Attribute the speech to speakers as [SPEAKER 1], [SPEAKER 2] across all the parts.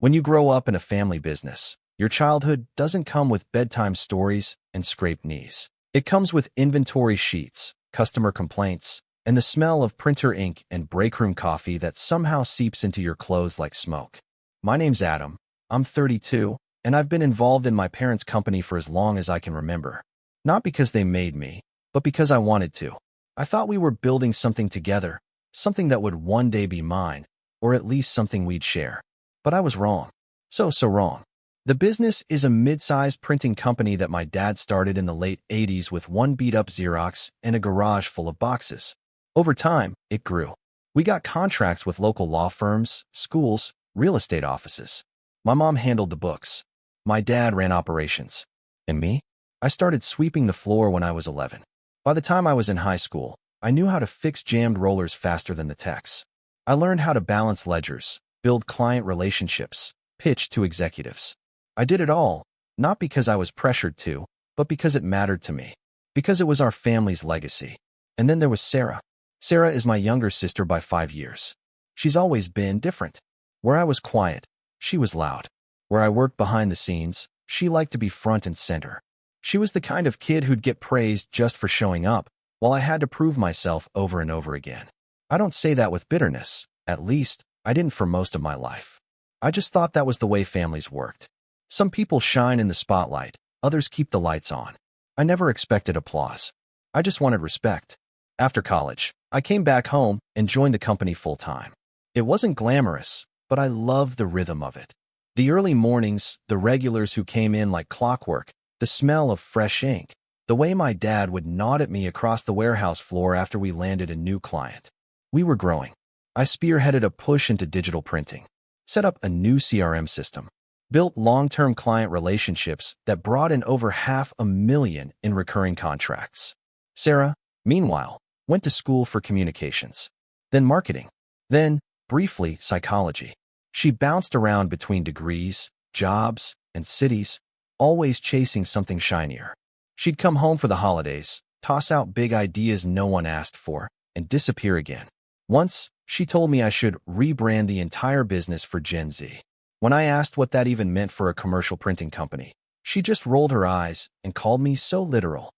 [SPEAKER 1] When you grow up in a family business, your childhood doesn't come with bedtime stories and scraped knees. It comes with inventory sheets, customer complaints, and the smell of printer ink and breakroom coffee that somehow seeps into your clothes like smoke. My name's Adam. I'm 32, and I've been involved in my parents' company for as long as I can remember. Not because they made me, but because I wanted to. I thought we were building something together, something that would one day be mine, or at least something we'd share. But I was wrong. So wrong. The business is a mid-sized printing company that my dad started in the late 80s with one beat-up Xerox and a garage full of boxes. Over time, it grew. We got contracts with local law firms, schools, real estate offices. My mom handled the books. My dad ran operations. And me? I started sweeping the floor when I was 11. By the time I was in high school, I knew how to fix jammed rollers faster than the techs. I learned how to balance ledgers, build client relationships, pitch to executives. I did it all, not because I was pressured to, but because it mattered to me. Because it was our family's legacy. And then there was Sarah. Sarah is my younger sister by 5 years. She's always been different. Where I was quiet, she was loud. Where I worked behind the scenes, she liked to be front and center. She was the kind of kid who'd get praised just for showing up, while I had to prove myself over and over again. I don't say that with bitterness. At least, I didn't for most of my life. I just thought that was the way families worked. Some people shine in the spotlight, others keep the lights on. I never expected applause. I just wanted respect. After college, I came back home and joined the company full-time. It wasn't glamorous, but I loved the rhythm of it. The early mornings, the regulars who came in like clockwork, the smell of fresh ink, the way my dad would nod at me across the warehouse floor after we landed a new client. We were growing. I spearheaded a push into digital printing, set up a new CRM system, built long-term client relationships that brought in over $500,000 in recurring contracts. Sarah, meanwhile, went to school for communications, then marketing, then, briefly, psychology. She bounced around between degrees, jobs, and cities, always chasing something shinier. She'd come home for the holidays, toss out big ideas no one asked for, and disappear again. Once, she told me I should rebrand the entire business for Gen Z. When I asked what that even meant for a commercial printing company, she just rolled her eyes and called me so literal.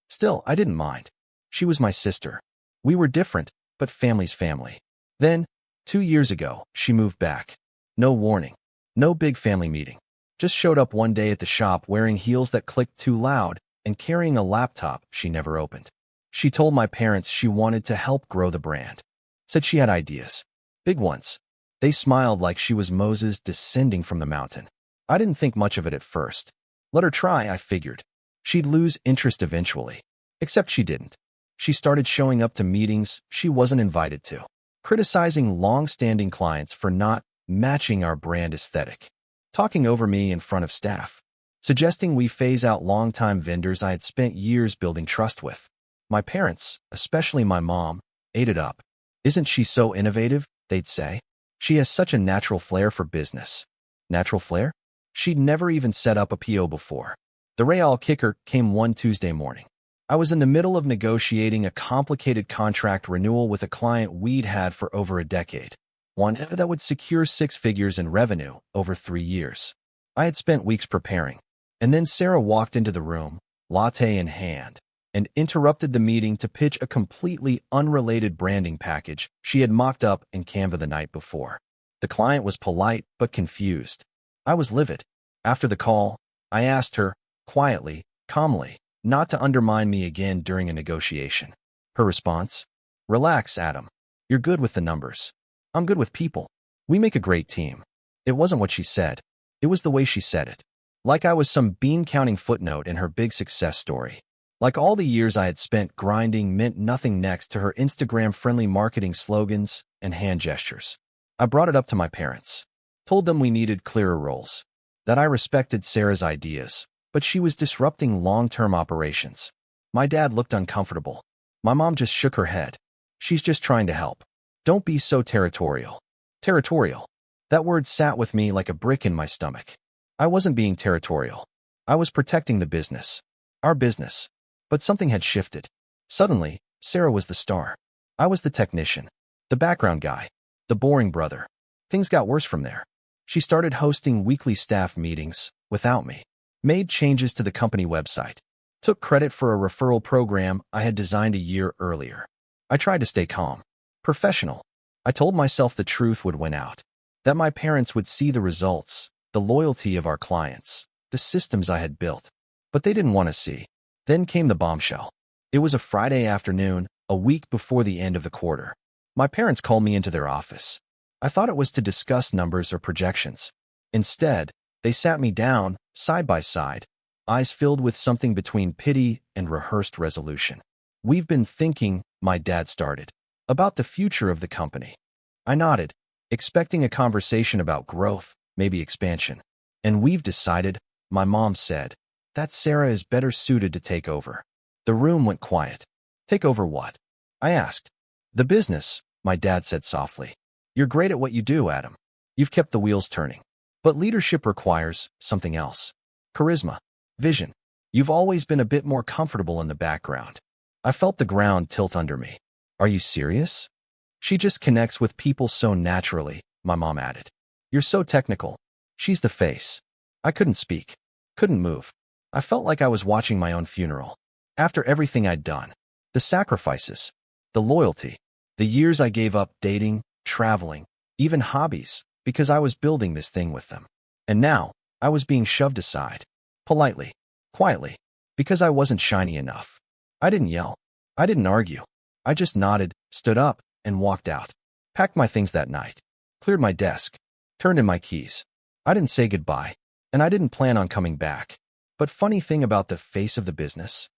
[SPEAKER 1] Still, I didn't mind. She was my sister. We were different, but family's family. Then, 2 years ago, she moved back. No warning. No big family meeting. Just showed up one day at the shop wearing heels that clicked too loud and carrying a laptop she never opened. She told my parents she wanted to help grow the brand. Said she had ideas. Big ones. They smiled like she was Moses descending from the mountain. I didn't think much of it at first. Let her try, I figured. She'd lose interest eventually. Except she didn't. She started showing up to meetings she wasn't invited to, criticizing long-standing clients for not matching our brand aesthetic, talking over me in front of staff, suggesting we phase out longtime vendors I had spent years building trust with. My parents, especially my mom, ate it up. "Isn't she so innovative?" they'd say. "She has such a natural flair for business." Natural flair? She'd never even set up a PO before. The real kicker came one Tuesday morning. I was in the middle of negotiating a complicated contract renewal with a client we'd had for over a decade, one that would secure 6 figures in revenue over 3 years. I had spent weeks preparing, and then Sarah walked into the room, latte in hand, and interrupted the meeting to pitch a completely unrelated branding package she had mocked up in Canva the night before. The client was polite but confused. I was livid. After the call, I asked her, quietly, calmly, not to undermine me again during a negotiation. Her response? "Relax, Adam. You're good with the numbers. I'm good with people. We make a great team." It wasn't what she said. It was the way she said it. Like I was some bean-counting footnote in her big success story. Like all the years I had spent grinding meant nothing next to her Instagram-friendly marketing slogans and hand gestures. I brought it up to my parents. Told them we needed clearer roles. That I respected Sarah's ideas, but she was disrupting long-term operations. My dad looked uncomfortable. My mom just shook her head. "She's just trying to help. Don't be so territorial." Territorial. That word sat with me like a brick in my stomach. I wasn't being territorial. I was protecting the business. Our business. But something had shifted. Suddenly, Sarah was the star. I was the technician. The background guy. The boring brother. Things got worse from there. She started hosting weekly staff meetings without me, made changes to the company website, took credit for a referral program I had designed a year earlier. I tried to stay calm, professional. I told myself the truth would win out, that my parents would see the results, the loyalty of our clients, the systems I had built. But they didn't want to see. Then came the bombshell. It was a Friday afternoon, a week before the end of the quarter. My parents called me into their office. I thought it was to discuss numbers or projections. Instead, they sat me down, side by side, eyes filled with something between pity and rehearsed resolution. "We've been thinking," my dad started, "about the future of the company." I nodded, expecting a conversation about growth, maybe expansion. "And we've decided," my mom said, "that Sarah is better suited to take over." The room went quiet. "Take over what?" I asked. "The business," my dad said softly. "You're great at what you do, Adam. You've kept the wheels turning. But leadership requires something else. Charisma. Vision. You've always been a bit more comfortable in the background." I felt the ground tilt under me. "Are you serious?" "She just connects with people so naturally," my mom added. "You're so technical. She's the face." I couldn't speak. Couldn't move. I felt like I was watching my own funeral. After everything I'd done, the sacrifices, the loyalty, the years I gave up dating, traveling, even hobbies, because I was building this thing with them. And now, I was being shoved aside. Politely, quietly, because I wasn't shiny enough. I didn't yell. I didn't argue. I just nodded, stood up, and walked out. Packed my things that night. Cleared my desk. Turned in my keys. I didn't say goodbye, and I didn't plan on coming back. But funny thing about the face of the business?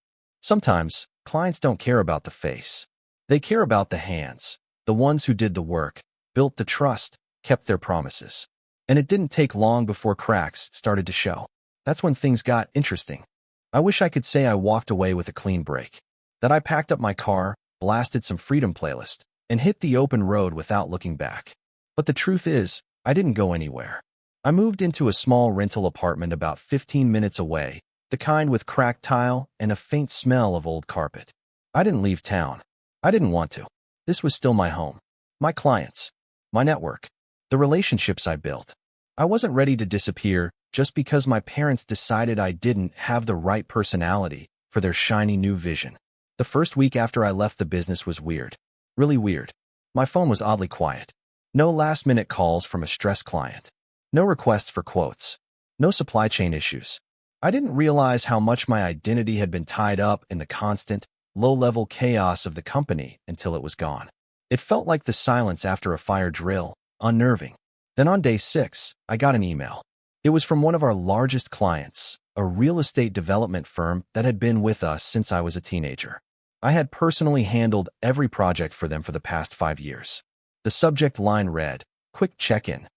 [SPEAKER 1] Sometimes, clients don't care about the face. They care about the hands, the ones who did the work, built the trust, kept their promises. And it didn't take long before cracks started to show. That's when things got interesting. I wish I could say I walked away with a clean break, that I packed up my car, blasted some Freedom playlist, and hit the open road without looking back. But the truth is, I didn't go anywhere. I moved into a small rental apartment about 15 minutes away, the kind with cracked tile and a faint smell of old carpet. I didn't leave town. I didn't want to. This was still my home, my clients, my network, the relationships I built. I wasn't ready to disappear just because my parents decided I didn't have the right personality for their shiny new vision. The first week after I left the business was weird. Really weird. My phone was oddly quiet. No last-minute calls from a stressed client. No requests for quotes. No supply chain issues. I didn't realize how much my identity had been tied up in the constant, low-level chaos of the company until it was gone. It felt like the silence after a fire drill, unnerving. Then on day 6, I got an email. It was from one of our largest clients, a real estate development firm that had been with us since I was a teenager. I had personally handled every project for them for the past 5 years. The subject line read, "Quick check-in."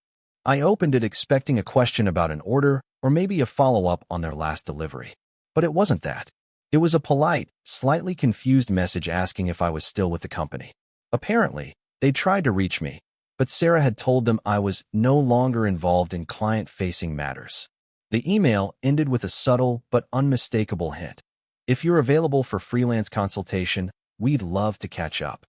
[SPEAKER 1] I opened it expecting a question about an order or maybe a follow-up on their last delivery. But it wasn't that. It was a polite, slightly confused message asking if I was still with the company. Apparently, they'd tried to reach me, but Sarah had told them I was no longer involved in client-facing matters. The email ended with a subtle but unmistakable hint. "If you're available for freelance consultation, we'd love to catch up."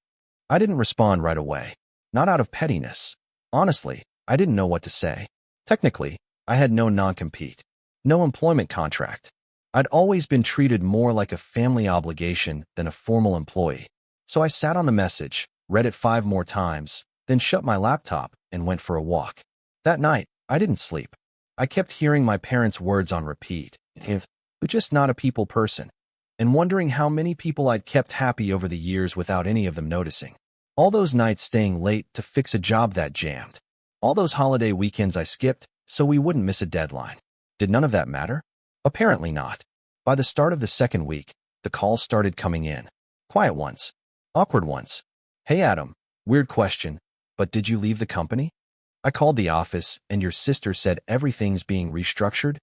[SPEAKER 1] I didn't respond right away. Not out of pettiness. Honestly, I didn't know what to say. Technically, I had no non-compete, no employment contract. I'd always been treated more like a family obligation than a formal employee. So I sat on the message, read it 5 more times, then shut my laptop and went for a walk. That night, I didn't sleep. I kept hearing my parents' words on repeat. "You're just not a people person," and wondering how many people I'd kept happy over the years without any of them noticing. All those nights staying late to fix a job that jammed. All those holiday weekends I skipped so we wouldn't miss a deadline. Did none of that matter? Apparently not. By the start of the second week, the calls started coming in. Quiet ones. Awkward ones. "Hey Adam, weird question, but did you leave the company? I called the office and your sister said everything's being restructured.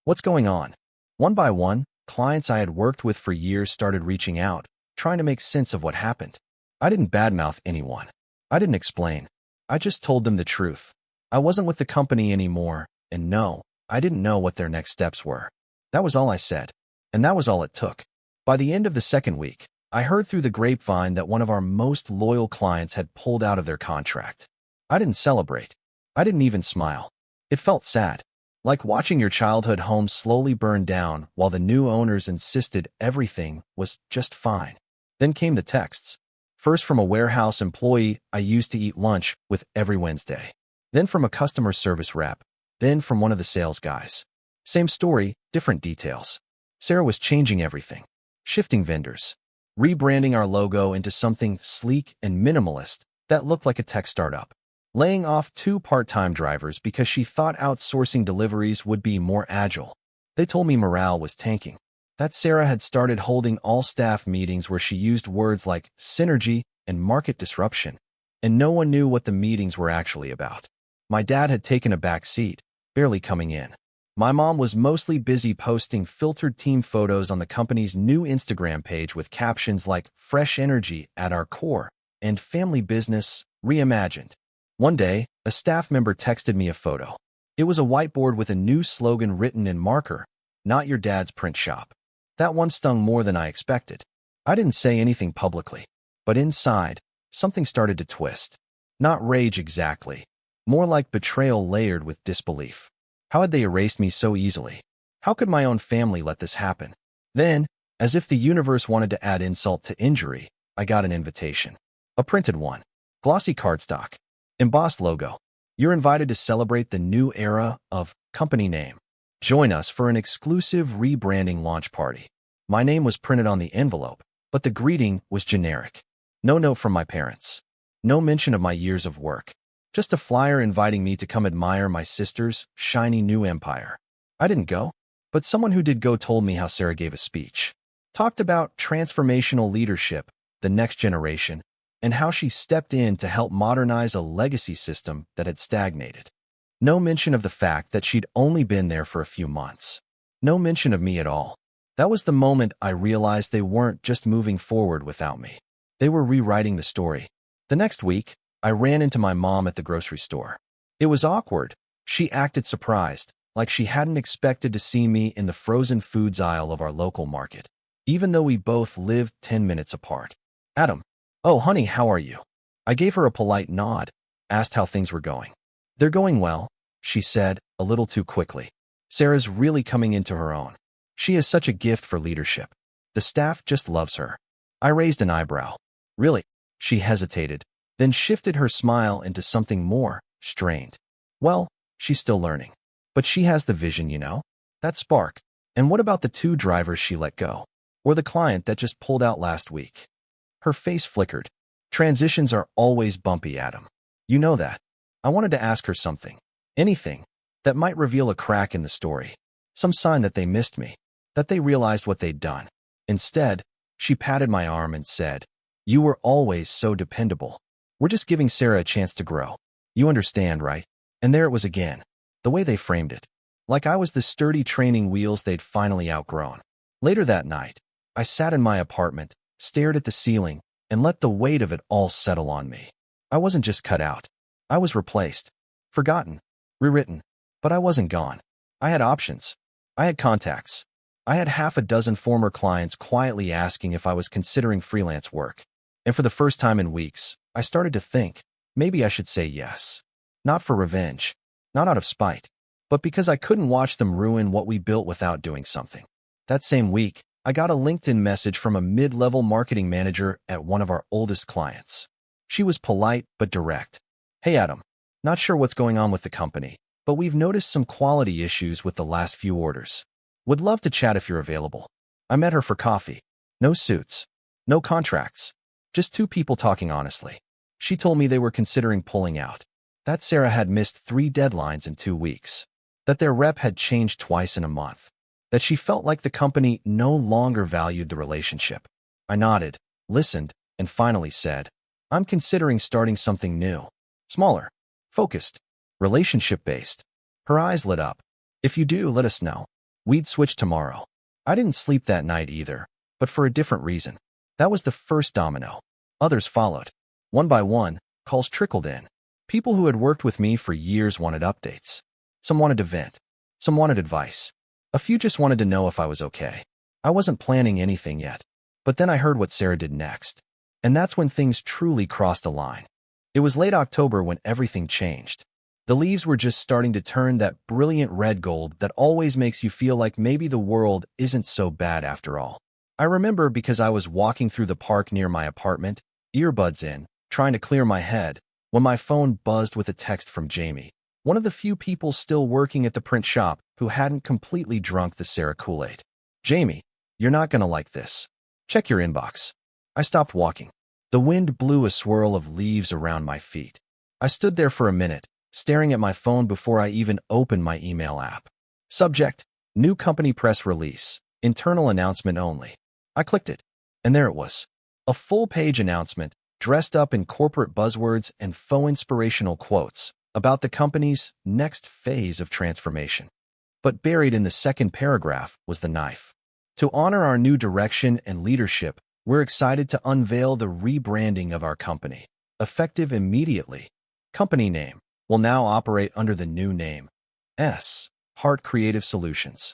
[SPEAKER 1] What's going on?" One by one, clients I had worked with for years started reaching out, trying to make sense of what happened. I didn't badmouth anyone. I didn't explain. I just told them the truth. I wasn't with the company anymore, and no, I didn't know what their next steps were. That was all I said, and that was all it took. By the end of the second week, I heard through the grapevine that one of our most loyal clients had pulled out of their contract. I didn't celebrate. I didn't even smile. It felt sad, like watching your childhood home slowly burn down while the new owners insisted everything was just fine. Then came the texts. First from a warehouse employee I used to eat lunch with every Wednesday. Then from a customer service rep. Then from one of the sales guys. Same story, different details. Sarah was changing everything. Shifting vendors. Rebranding our logo into something sleek and minimalist that looked like a tech startup. Laying off 2 part-time drivers because she thought outsourcing deliveries would be more agile. They told me morale was tanking. That Sarah had started holding all-staff meetings where she used words like synergy and market disruption, and no one knew what the meetings were actually about. My dad had taken a back seat, barely coming in. My mom was mostly busy posting filtered team photos on the company's new Instagram page with captions like fresh energy at our core and family business reimagined. One day, a staff member texted me a photo. It was a whiteboard with a new slogan written in marker, "Not your dad's print shop." That one stung more than I expected. I didn't say anything publicly, but inside, something started to twist. Not rage exactly, more like betrayal layered with disbelief. How had they erased me so easily? How could my own family let this happen? Then, as if the universe wanted to add insult to injury, I got an invitation. A printed one. Glossy cardstock. Embossed logo. You're invited to celebrate the new era of company name. Join us for an exclusive rebranding launch party. My name was printed on the envelope, but the greeting was generic. No note from my parents. No mention of my years of work. Just a flyer inviting me to come admire my sister's shiny new empire. I didn't go, but someone who did go told me how Sarah gave a speech. Talked about transformational leadership, the next generation, and how she stepped in to help modernize a legacy system that had stagnated. No mention of the fact that she'd only been there for a few months. No mention of me at all. That was the moment I realized they weren't just moving forward without me. They were rewriting the story. The next week, I ran into my mom at the grocery store. It was awkward. She acted surprised, like she hadn't expected to see me in the frozen foods aisle of our local market, even though we both lived 10 minutes apart. "Adam. Oh, honey, how are you?" I gave her a polite nod, asked how things were going. "They're going well," she said, a little too quickly. "Sarah's really coming into her own. She has such a gift for leadership. The staff just loves her." I raised an eyebrow. "Really?" She hesitated, then shifted her smile into something more strained. "Well, she's still learning. But she has the vision, you know? That spark. And what about the 2 drivers she let go? Or the client that just pulled out last week?" Her face flickered. "Transitions are always bumpy, Adam. You know that." I wanted to ask her something. Anything that might reveal a crack in the story. Some sign that they missed me. That they realized what they'd done. Instead, she patted my arm and said, "You were always so dependable. We're just giving Sarah a chance to grow. You understand, right?" And there it was again. The way they framed it. Like I was the sturdy training wheels they'd finally outgrown. Later that night, I sat in my apartment, stared at the ceiling, and let the weight of it all settle on me. I wasn't just cut out. I was replaced. Forgotten. Rewritten. But I wasn't gone. I had options. I had contacts. I had half a dozen former clients quietly asking if I was considering freelance work. And for the first time in weeks, I started to think, maybe I should say yes. Not for revenge. Not out of spite. But because I couldn't watch them ruin what we built without doing something. That same week, I got a LinkedIn message from a mid-level marketing manager at one of our oldest clients. She was polite but direct. "Hey Adam, not sure what's going on with the company, but we've noticed some quality issues with the last few orders. Would love to chat if you're available." I met her for coffee. No suits. No contracts. Just 2 people talking honestly. She told me they were considering pulling out. That Sarah had missed 3 deadlines in 2 weeks. That their rep had changed twice in a month. That she felt like the company no longer valued the relationship. I nodded, listened, and finally said, "I'm considering starting something new. Smaller. Focused. Relationship-based." Her eyes lit up. "If you do, let us know. We'd switch tomorrow." I didn't sleep that night either, but for a different reason. That was the first domino. Others followed. One by one, calls trickled in. People who had worked with me for years wanted updates. Some wanted to vent. Some wanted advice. A few just wanted to know if I was okay. I wasn't planning anything yet. But then I heard what Sarah did next. And that's when things truly crossed a line. It was late October when everything changed. The leaves were just starting to turn that brilliant red gold that always makes you feel like maybe the world isn't so bad after all. I remember because I was walking through the park near my apartment, earbuds in, trying to clear my head, when my phone buzzed with a text from Jamie, one of the few people still working at the print shop who hadn't completely drunk the Sarah Kool-Aid. Jamie, you're not gonna like this. Check your inbox. I stopped walking. The wind blew a swirl of leaves around my feet. I stood there for a minute, staring at my phone before I even opened my email app. Subject: New company press release. Internal announcement only. I clicked it, and there it was. A full-page announcement, dressed up in corporate buzzwords and faux inspirational quotes, about the company's next phase of transformation. But buried in the second paragraph was the knife. To honor our new direction and leadership, we're excited to unveil the rebranding of our company, effective immediately. Company name will now operate under the new name, S. Hart Creative Solutions.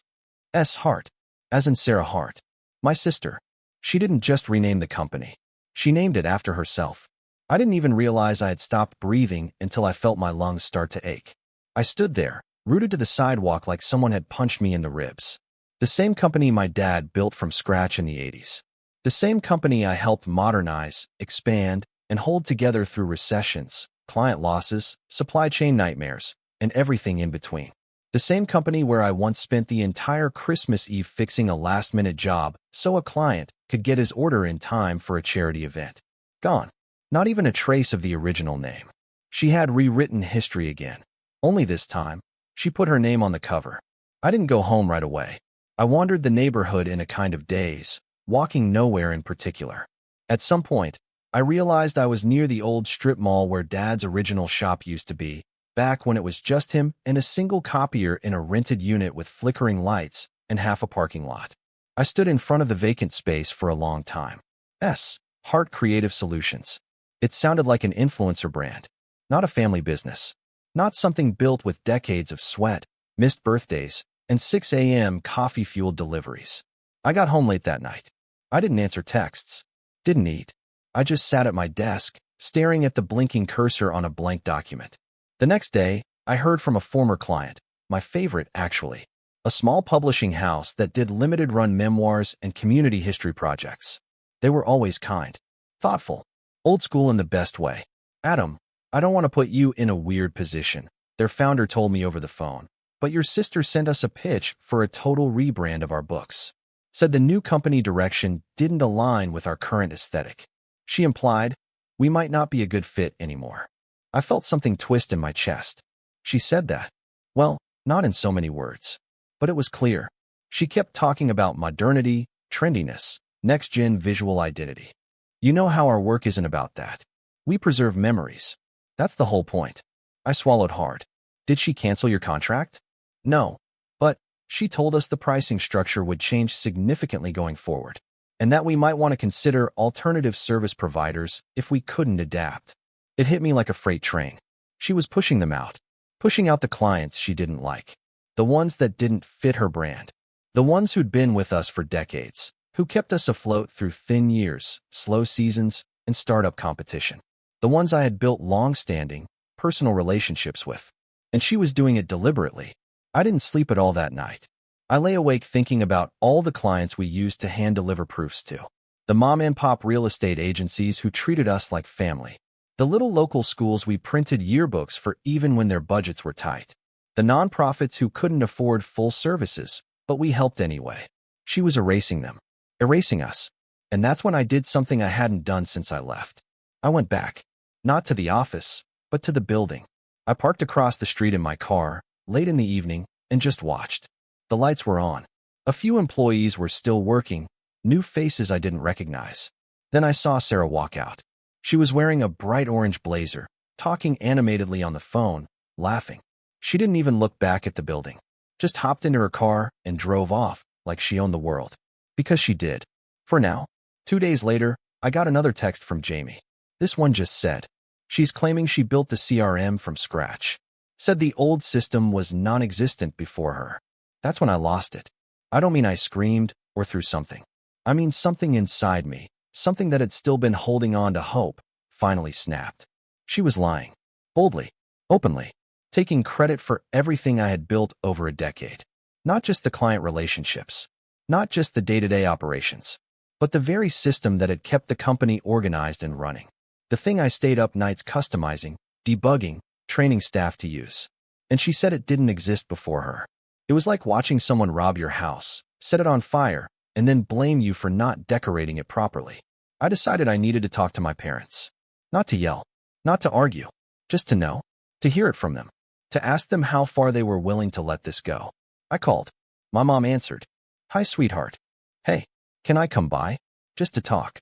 [SPEAKER 1] S. Hart, as in Sarah Hart, my sister. She didn't just rename the company. She named it after herself. I didn't even realize I had stopped breathing until I felt my lungs start to ache. I stood there, rooted to the sidewalk like someone had punched me in the ribs. The same company my dad built from scratch in the 80s. The same company I helped modernize, expand, and hold together through recessions, client losses, supply chain nightmares, and everything in between. The same company where I once spent the entire Christmas Eve fixing a last-minute job so a client could get his order in time for a charity event. Gone. Not even a trace of the original name. She had rewritten history again. Only this time, she put her name on the cover. I didn't go home right away. I wandered the neighborhood in a kind of daze, walking nowhere in particular. At some point, I realized I was near the old strip mall where Dad's original shop used to be, back when it was just him and a single copier in a rented unit with flickering lights and half a parking lot. I stood in front of the vacant space for a long time. S. Hart Creative Solutions. It sounded like an influencer brand, not a family business, not something built with decades of sweat, missed birthdays, and 6 a.m. coffee-fueled deliveries. I got home late that night. I didn't answer texts, didn't eat. I just sat at my desk, staring at the blinking cursor on a blank document. The next day, I heard from a former client, my favorite actually, a small publishing house that did limited-run memoirs and community history projects. They were always kind, thoughtful, old school in the best way. Adam, I don't want to put you in a weird position, their founder told me over the phone, but your sister sent us a pitch for a total rebrand of our books. Said the new company direction didn't align with our current aesthetic. She implied, we might not be a good fit anymore. I felt something twist in my chest. She said that. Well, not in so many words. But it was clear. She kept talking about modernity, trendiness, next-gen visual identity. You know how our work isn't about that. We preserve memories. That's the whole point. I swallowed hard. Did she cancel your contract? No. But she told us the pricing structure would change significantly going forward, and that we might want to consider alternative service providers if we couldn't adapt. It hit me like a freight train. She was pushing them out, pushing out the clients she didn't like, the ones that didn't fit her brand, the ones who'd been with us for decades, who kept us afloat through thin years, slow seasons, and startup competition, the ones I had built long-standing, personal relationships with. And she was doing it deliberately. I didn't sleep at all that night. I lay awake thinking about all the clients we used to hand-deliver proofs to, the mom-and-pop real estate agencies who treated us like family, the little local schools we printed yearbooks for even when their budgets were tight, the nonprofits who couldn't afford full services, but we helped anyway. She was erasing them, erasing us. And that's when I did something I hadn't done since I left. I went back, not to the office, but to the building. I parked across the street in my car, late in the evening, and just watched. The lights were on. A few employees were still working, new faces I didn't recognize. Then I saw Sarah walk out. She was wearing a bright orange blazer, talking animatedly on the phone, laughing. She didn't even look back at the building, just hopped into her car and drove off like she owned the world. Because she did. For now. 2 days later, I got another text from Jamie. This one just said, she's claiming she built the CRM from scratch. Said the old system was non-existent before her. That's when I lost it. I don't mean I screamed or threw something. I mean something inside me, something that had still been holding on to hope, finally snapped. She was lying. Boldly. Openly. taking credit for everything I had built over a decade. Not just the client relationships, not just the day-to-day operations, but the very system that had kept the company organized and running. The thing I stayed up nights customizing, debugging, training staff to use. And she said it didn't exist before her. It was like watching someone rob your house, set it on fire, and then blame you for not decorating it properly. I decided I needed to talk to my parents. Not to yell, not to argue, just to know, to hear it from them, to ask them how far they were willing to let this go. I called. My mom answered. Hi, sweetheart. Hey, can I come by? Just to talk.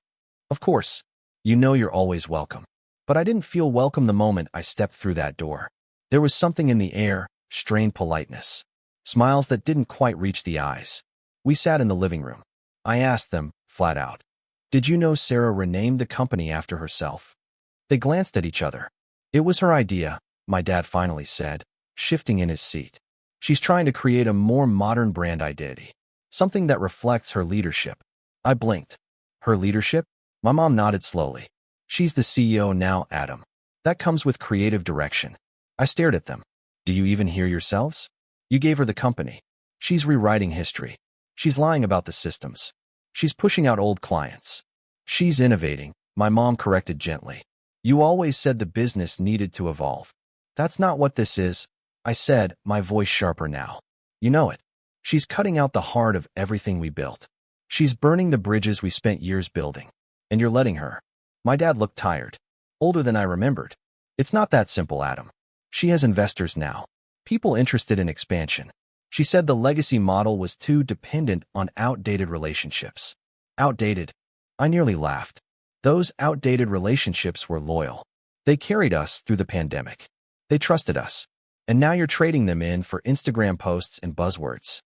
[SPEAKER 1] Of course. You know you're always welcome. But I didn't feel welcome the moment I stepped through that door. There was something in the air, strained politeness. Smiles that didn't quite reach the eyes. We sat in the living room. I asked them, flat out. Did you know Sarah renamed the company after herself? They glanced at each other. It was her idea, my dad finally said, shifting in his seat. She's trying to create a more modern brand identity. Something that reflects her leadership. I blinked. Her leadership? My mom nodded slowly. She's the CEO now, Adam. That comes with creative direction. I stared at them. Do you even hear yourselves? You gave her the company. She's rewriting history. She's lying about the systems. She's pushing out old clients. She's innovating, my mom corrected gently. You always said the business needed to evolve. That's not what this is, I said, my voice sharper now. You know it. She's cutting out the heart of everything we built. She's burning the bridges we spent years building. And you're letting her. My dad looked tired. Older than I remembered. It's not that simple, Adam. She has investors now. People interested in expansion. She said the legacy model was too dependent on outdated relationships. Outdated? I nearly laughed. Those outdated relationships were loyal. They carried us through the pandemic. They trusted us. And now you're trading them in for Instagram posts and buzzwords.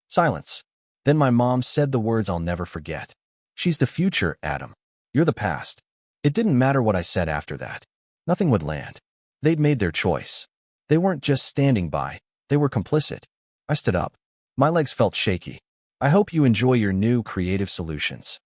[SPEAKER 1] Silence. Then my mom said the words I'll never forget. She's the future, Adam. You're the past. It didn't matter what I said after that. Nothing would land. They'd made their choice. They weren't just standing by. They were complicit. I stood up. My legs felt shaky. I hope you enjoy your new creative solutions.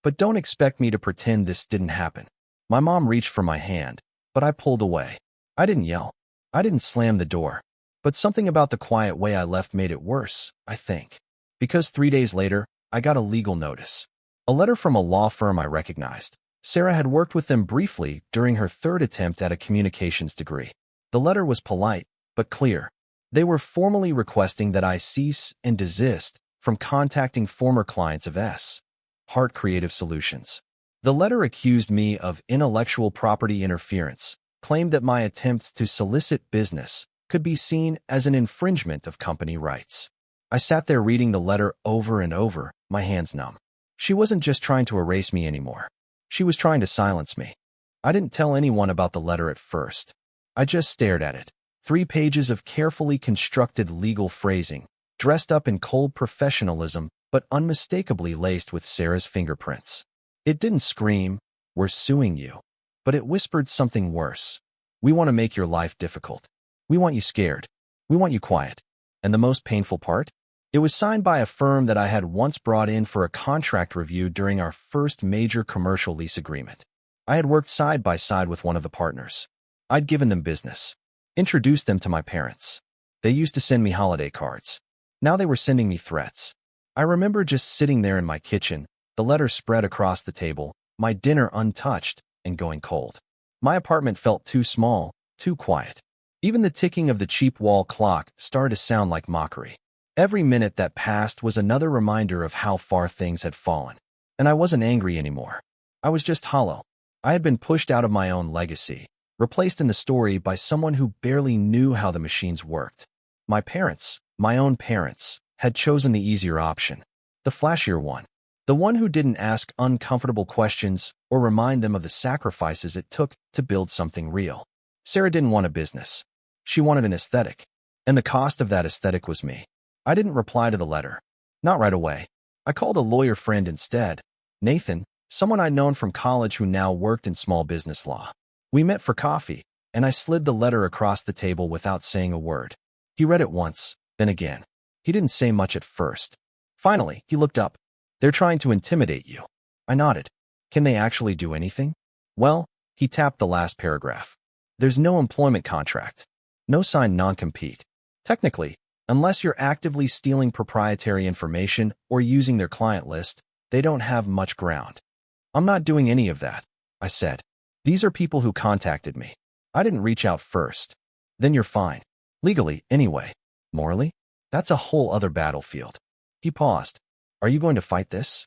[SPEAKER 1] But don't expect me to pretend this didn't happen. My mom reached for my hand, but I pulled away. I didn't yell. I didn't slam the door. But something about the quiet way I left made it worse, I think. Because 3 days later, I got a legal notice. A letter from a law firm I recognized. Sarah had worked with them briefly during her third attempt at a communications degree. The letter was polite, but clear. They were formally requesting that I cease and desist from contacting former clients of Heart Creative Solutions. The letter accused me of intellectual property interference, claimed that my attempts to solicit business could be seen as an infringement of company rights. I sat there reading the letter over and over, my hands numb. She wasn't just trying to erase me anymore. She was trying to silence me. I didn't tell anyone about the letter at first. I just stared at it. 3 pages of carefully constructed legal phrasing, dressed up in cold professionalism, but unmistakably laced with Sarah's fingerprints. It didn't scream, "We're suing you," but it whispered something worse. "We want to make your life difficult. We want you scared. We want you quiet." And the most painful part? It was signed by a firm that I had once brought in for a contract review during our first major commercial lease agreement. I had worked side by side with one of the partners. I'd given them business, introduced them to my parents. They used to send me holiday cards. Now they were sending me threats. I remember just sitting there in my kitchen, the letter spread across the table, my dinner untouched, and going cold. My apartment felt too small, too quiet. Even the ticking of the cheap wall clock started to sound like mockery. Every minute that passed was another reminder of how far things had fallen. And I wasn't angry anymore. I was just hollow. I had been pushed out of my own legacy, replaced in the story by someone who barely knew how the machines worked. My parents, my own parents, had chosen the easier option, the flashier one, the one who didn't ask uncomfortable questions or remind them of the sacrifices it took to build something real. Sarah didn't want a business. She wanted an aesthetic, and the cost of that aesthetic was me. I didn't reply to the letter. Not right away. I called a lawyer friend instead, Nathan, someone I'd known from college who now worked in small business law. We met for coffee, and I slid the letter across the table without saying a word. He read it once, then again. He didn't say much at first. Finally, he looked up. "They're trying to intimidate you." I nodded. "Can they actually do anything?" "Well," he tapped the last paragraph. "There's no employment contract. No signed non-compete. Technically, unless you're actively stealing proprietary information or using their client list, they don't have much ground. I'm not doing any of that, I said. These are people who contacted me. I didn't reach out first. Then you're fine. Legally, anyway. Morally? That's a whole other battlefield. He paused. Are you going to fight this?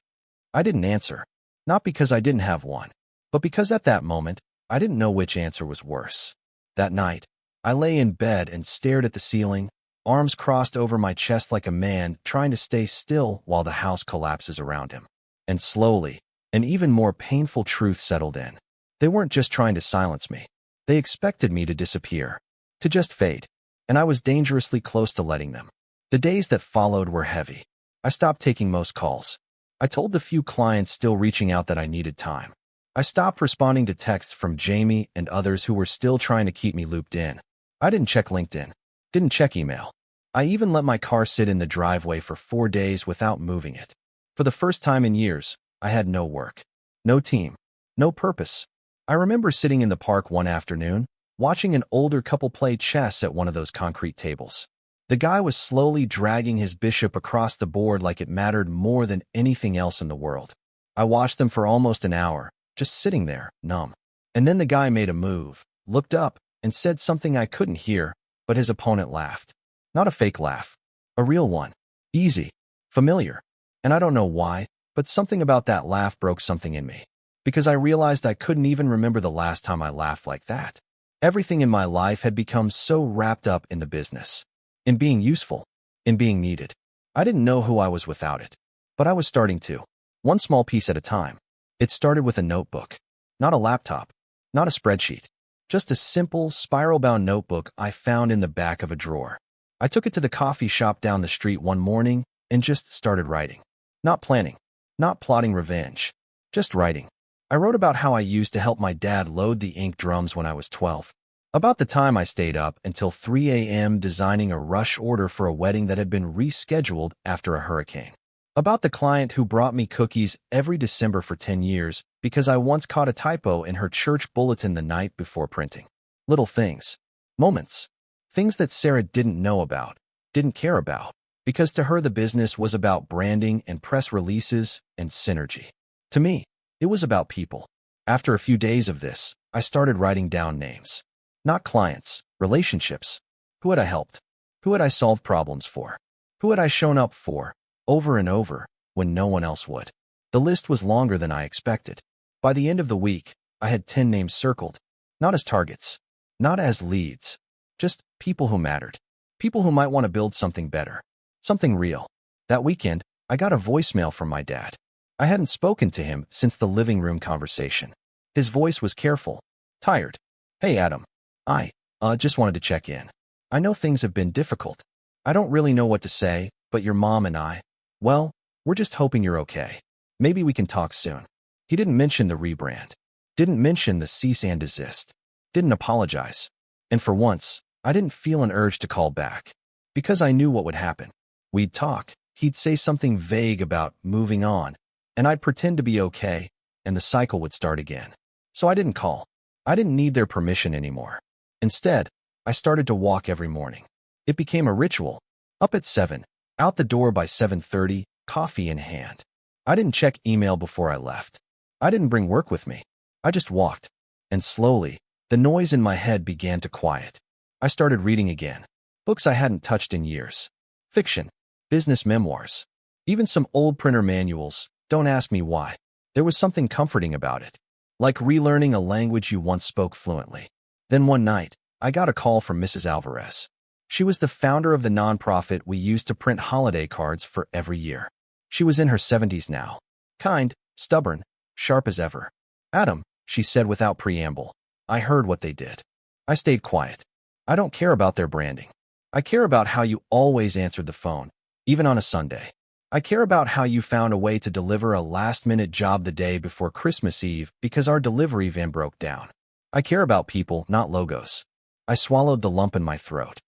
[SPEAKER 1] I didn't answer. Not because I didn't have one, but because at that moment, I didn't know which answer was worse. That night, I lay in bed and stared at the ceiling, arms crossed over my chest like a man trying to stay still while the house collapses around him. And slowly, an even more painful truth settled in. They weren't just trying to silence me. They expected me to disappear, to just fade, and I was dangerously close to letting them. The days that followed were heavy. I stopped taking most calls. I told the few clients still reaching out that I needed time. I stopped responding to texts from Jamie and others who were still trying to keep me looped in. I didn't check LinkedIn, didn't check email. I even let my car sit in the driveway for 4 days without moving it. For the first time in years, I had no work, no team, no purpose. I remember sitting in the park one afternoon, watching an older couple play chess at one of those concrete tables. The guy was slowly dragging his bishop across the board like it mattered more than anything else in the world. I watched them for almost an hour, just sitting there, numb. And then the guy made a move, looked up, and said something I couldn't hear, but his opponent laughed. Not a fake laugh. A real one. Easy. Familiar. And I don't know why, but something about that laugh broke something in me. Because I realized I couldn't even remember the last time I laughed like that. Everything in my life had become so wrapped up in the business. In being useful, in being needed. I didn't know who I was without it, but I was starting to. One small piece at a time. It started with a notebook. Not a laptop, not a spreadsheet. Just a simple, spiral-bound notebook I found in the back of a drawer. I took it to the coffee shop down the street one morning and just started writing. Not planning, not plotting revenge, just writing. I wrote about how I used to help my dad load the ink drums when I was 12. About the time I stayed up until 3 a.m. designing a rush order for a wedding that had been rescheduled after a hurricane. About the client who brought me cookies every December for 10 years because I once caught a typo in her church bulletin the night before printing. Little things. Moments. Things that Sarah didn't know about, didn't care about, because to her the business was about branding and press releases and synergy. To me, it was about people. After a few days of this, I started writing down names. Not clients, relationships. Who had I helped? Who had I solved problems for? Who had I shown up for, over and over, when no one else would? The list was longer than I expected. By the end of the week, I had 10 names circled. Not as targets. Not as leads. Just people who mattered. People who might want to build something better. Something real. That weekend, I got a voicemail from my dad. I hadn't spoken to him since the living room conversation. His voice was careful. Tired. Hey, Adam. I just wanted to check in. I know things have been difficult. I don't really know what to say, but your mom and I, well, we're just hoping you're okay. Maybe we can talk soon. He didn't mention the rebrand. Didn't mention the cease and desist. Didn't apologize. And for once, I didn't feel an urge to call back. Because I knew what would happen. We'd talk. He'd say something vague about moving on, and I'd pretend to be okay, and the cycle would start again. So I didn't call. I didn't need their permission anymore. Instead, I started to walk every morning. It became a ritual. Up at 7, out the door by 7:30, coffee in hand. I didn't check email before I left. I didn't bring work with me. I just walked. And slowly, the noise in my head began to quiet. I started reading again. Books I hadn't touched in years. Fiction. Business memoirs. Even some old printer manuals. Don't ask me why. There was something comforting about it. Like relearning a language you once spoke fluently. Then one night, I got a call from Mrs. Alvarez. She was the founder of the nonprofit we used to print holiday cards for every year. She was in her 70s now. Kind, stubborn, sharp as ever. Adam, she said without preamble, I heard what they did. I stayed quiet. I don't care about their branding. I care about how you always answered the phone, even on a Sunday. I care about how you found a way to deliver a last-minute job the day before Christmas Eve because our delivery van broke down. I care about people, not logos. I swallowed the lump in my throat.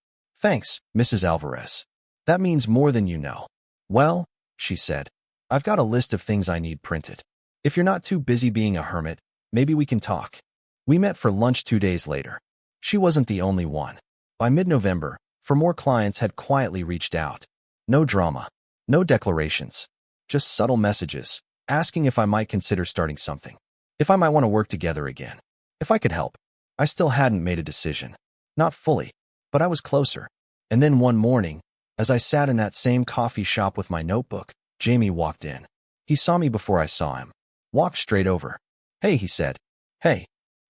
[SPEAKER 1] Thanks, Mrs. Alvarez. That means more than you know. Well, she said, I've got a list of things I need printed. If you're not too busy being a hermit, maybe we can talk. We met for lunch 2 days later. She wasn't the only one. By mid-November, for more clients had quietly reached out. No drama, no declarations, just subtle messages, asking if I might consider starting something, if I might want to work together again, if I could help. I still hadn't made a decision. Not fully, but I was closer. And then one morning, as I sat in that same coffee shop with my notebook, Jamie walked in. He saw me before I saw him. Walked straight over. "Hey," he said. "Hey."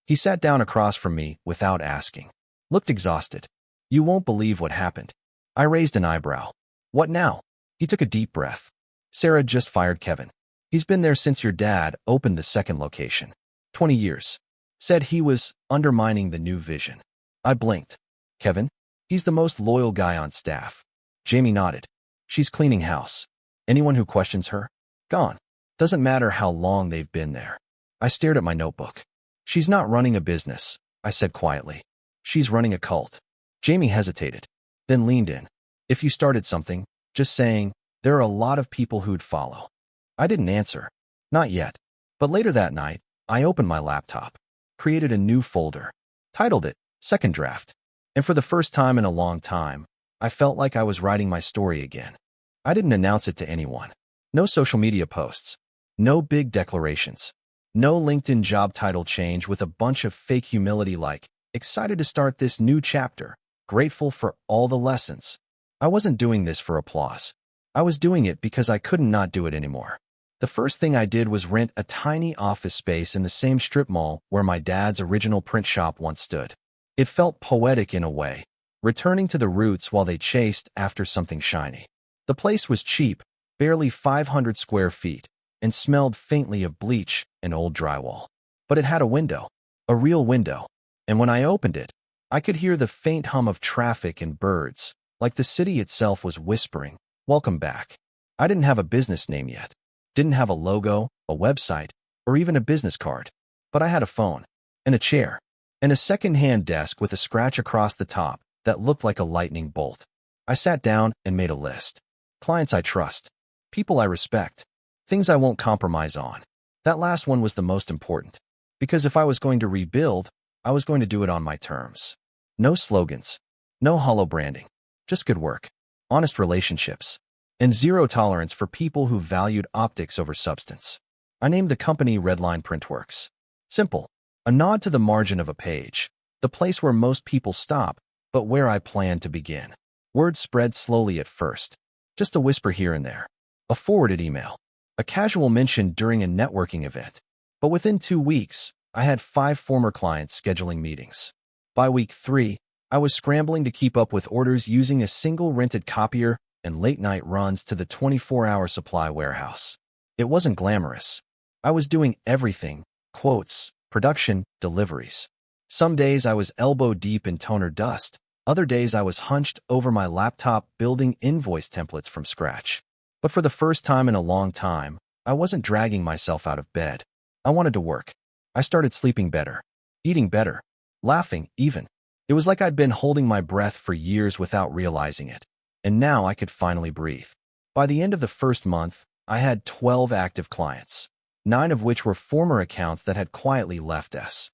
[SPEAKER 1] He sat down across from me without asking. Looked exhausted. "You won't believe what happened." I raised an eyebrow. "What now?" He took a deep breath. "Sarah just fired Kevin. He's been there since your dad opened the second location. 20 years. Said he was undermining the new vision." I blinked. "Kevin? He's the most loyal guy on staff." Jamie nodded. "She's cleaning house. Anyone who questions her? Gone. Doesn't matter how long they've been there." I stared at my notebook. "She's not running a business," I said quietly. "She's running a cult." Jamie hesitated, then leaned in. "If you started something, just saying, there are a lot of people who'd follow." I didn't answer. Not yet. But later that night, I opened my laptop, created a new folder, titled it Second Draft. And for the first time in a long time, I felt like I was writing my story again. I didn't announce it to anyone. No social media posts. No big declarations. No LinkedIn job title change with a bunch of fake humility like, "Excited to start this new chapter. Grateful for all the lessons." I wasn't doing this for applause. I was doing it because I couldn't not do it anymore. The first thing I did was rent a tiny office space in the same strip mall where my dad's original print shop once stood. It felt poetic in a way, returning to the roots while they chased after something shiny. The place was cheap, barely 500 square feet, and smelled faintly of bleach and old drywall. But it had a window, a real window, and when I opened it, I could hear the faint hum of traffic and birds, like the city itself was whispering, "Welcome back." I didn't have a business name yet. Didn't have a logo, a website, or even a business card. But I had a phone, and a chair, and a second-hand desk with a scratch across the top that looked like a lightning bolt. I sat down and made a list. Clients I trust. People I respect. Things I won't compromise on. That last one was the most important. Because if I was going to rebuild, I was going to do it on my terms. No slogans. No hollow branding. Just good work. Honest relationships. And zero tolerance for people who valued optics over substance. I named the company Redline Printworks. Simple. A nod to the margin of a page. The place where most people stop, but where I planned to begin. Word spread slowly at first. Just a whisper here and there. A forwarded email. A casual mention during a networking event. But within 2 weeks, I had 5 former clients scheduling meetings. By week 3, I was scrambling to keep up with orders using a single rented copier and late-night runs to the 24-hour supply warehouse. It wasn't glamorous. I was doing everything: quotes, production, deliveries. Some days I was elbow-deep in toner dust. Other days I was hunched over my laptop building invoice templates from scratch. But for the first time in a long time, I wasn't dragging myself out of bed. I wanted to work. I started sleeping better, eating better, laughing even. It was like I'd been holding my breath for years without realizing it. And now I could finally breathe. By the end of the first month, I had 12 active clients, 9 of which were former accounts that had quietly left us.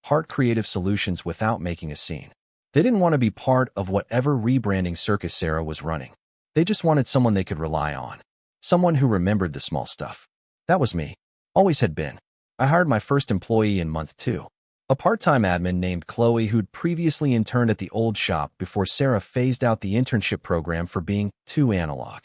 [SPEAKER 1] Heart Creative Solutions without making a scene. They didn't want to be part of whatever rebranding circus Sarah was running. They just wanted someone they could rely on. Someone who remembered the small stuff. That was me. Always had been. I hired my first employee in month 2. A part-time admin named Chloe who'd previously interned at the old shop before Sarah phased out the internship program for being too analog.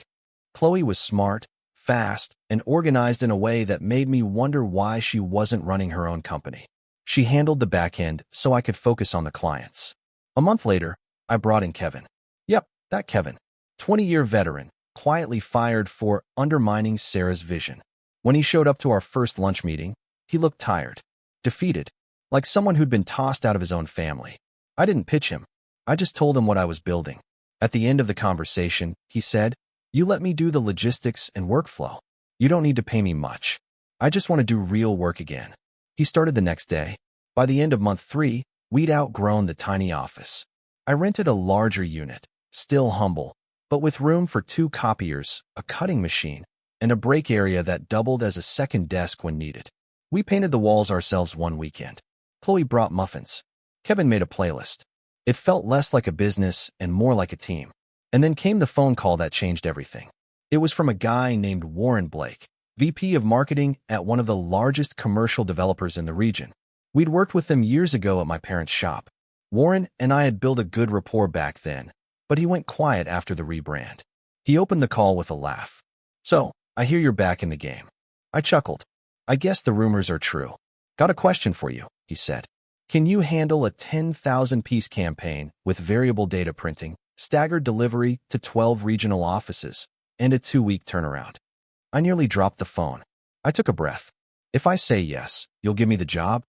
[SPEAKER 1] Chloe was smart, fast, and organized in a way that made me wonder why she wasn't running her own company. She handled the back end so I could focus on the clients. A month later, I brought in Kevin. Yep, that Kevin. 20-year veteran, quietly fired for undermining Sarah's vision. When he showed up to our first lunch meeting, he looked tired, defeated, like someone who'd been tossed out of his own family. I didn't pitch him. I just told him what I was building. At the end of the conversation, he said, "You let me do the logistics and workflow. You don't need to pay me much. I just want to do real work again." He started the next day. By the end of month 3, we'd outgrown the tiny office. I rented a larger unit, still humble, but with room for 2 copiers, a cutting machine, and a break area that doubled as a second desk when needed. We painted the walls ourselves one weekend. Chloe brought muffins. Kevin made a playlist. It felt less like a business and more like a team. And then came the phone call that changed everything. It was from a guy named Warren Blake, VP of Marketing at one of the largest commercial developers in the region. We'd worked with them years ago at my parents' shop. Warren and I had built a good rapport back then, but he went quiet after the rebrand. He opened the call with a laugh. "So, I hear you're back in the game." I chuckled. "I guess the rumors are true. Got a question for you," he said. "Can you handle a 10,000-piece campaign with variable data printing, staggered delivery to 12 regional offices, and a 2-week turnaround?" I nearly dropped the phone. I took a breath. "If I say yes, you'll give me the job?"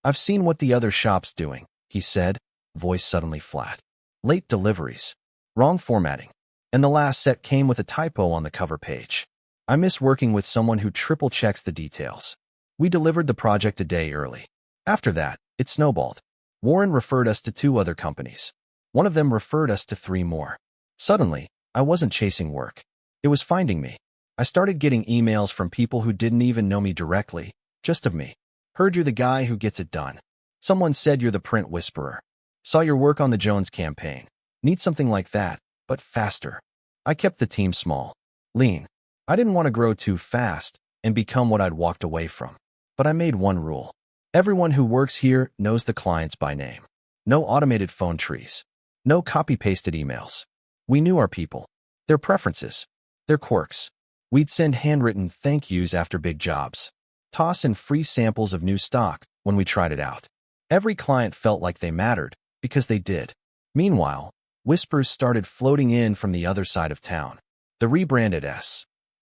[SPEAKER 1] "I've seen what the other shop's doing," he said, voice suddenly flat. "Late deliveries, wrong formatting, and the last set came with a typo on the cover page. I miss working with someone who triple-checks the details." We delivered the project a day early. After that, it snowballed. Warren referred us to 2 other companies. One of them referred us to 3 more. Suddenly, I wasn't chasing work. It was finding me. I started getting emails from people who didn't even know me directly, just of me. "Heard you're the guy who gets it done. Someone said you're the print whisperer. Saw your work on the Jones campaign. Need something like that, but faster." I kept the team small, lean. I didn't want to grow too fast and become what I'd walked away from. But I made one rule. Everyone who works here knows the clients by name. No automated phone trees. No copy-pasted emails. We knew our people, their preferences, their quirks. We'd send handwritten thank yous after big jobs. Toss in free samples of new stock when we tried it out. Every client felt like they mattered, because they did. Meanwhile, whispers started floating in from the other side of town. The rebranded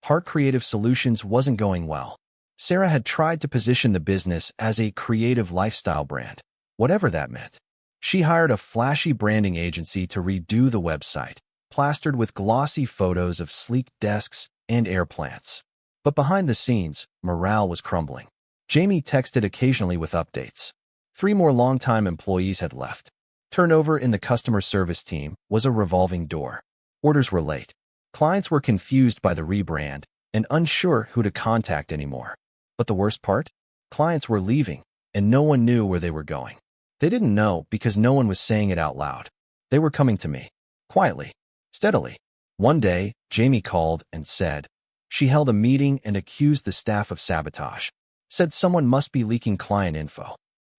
[SPEAKER 1] Heart Creative Solutions wasn't going well. Sarah had tried to position the business as a creative lifestyle brand, whatever that meant. She hired a flashy branding agency to redo the website, plastered with glossy photos of sleek desks and air plants. But behind the scenes, morale was crumbling. Jamie texted occasionally with updates. 3 more longtime employees had left. Turnover in the customer service team was a revolving door. Orders were late. Clients were confused by the rebrand and unsure who to contact anymore. But the worst part? Clients were leaving, and no one knew where they were going. They didn't know because no one was saying it out loud. They were coming to me. Quietly. Steadily. One day, Jamie called and said she held a meeting and accused the staff of sabotage. Said someone must be leaking client info.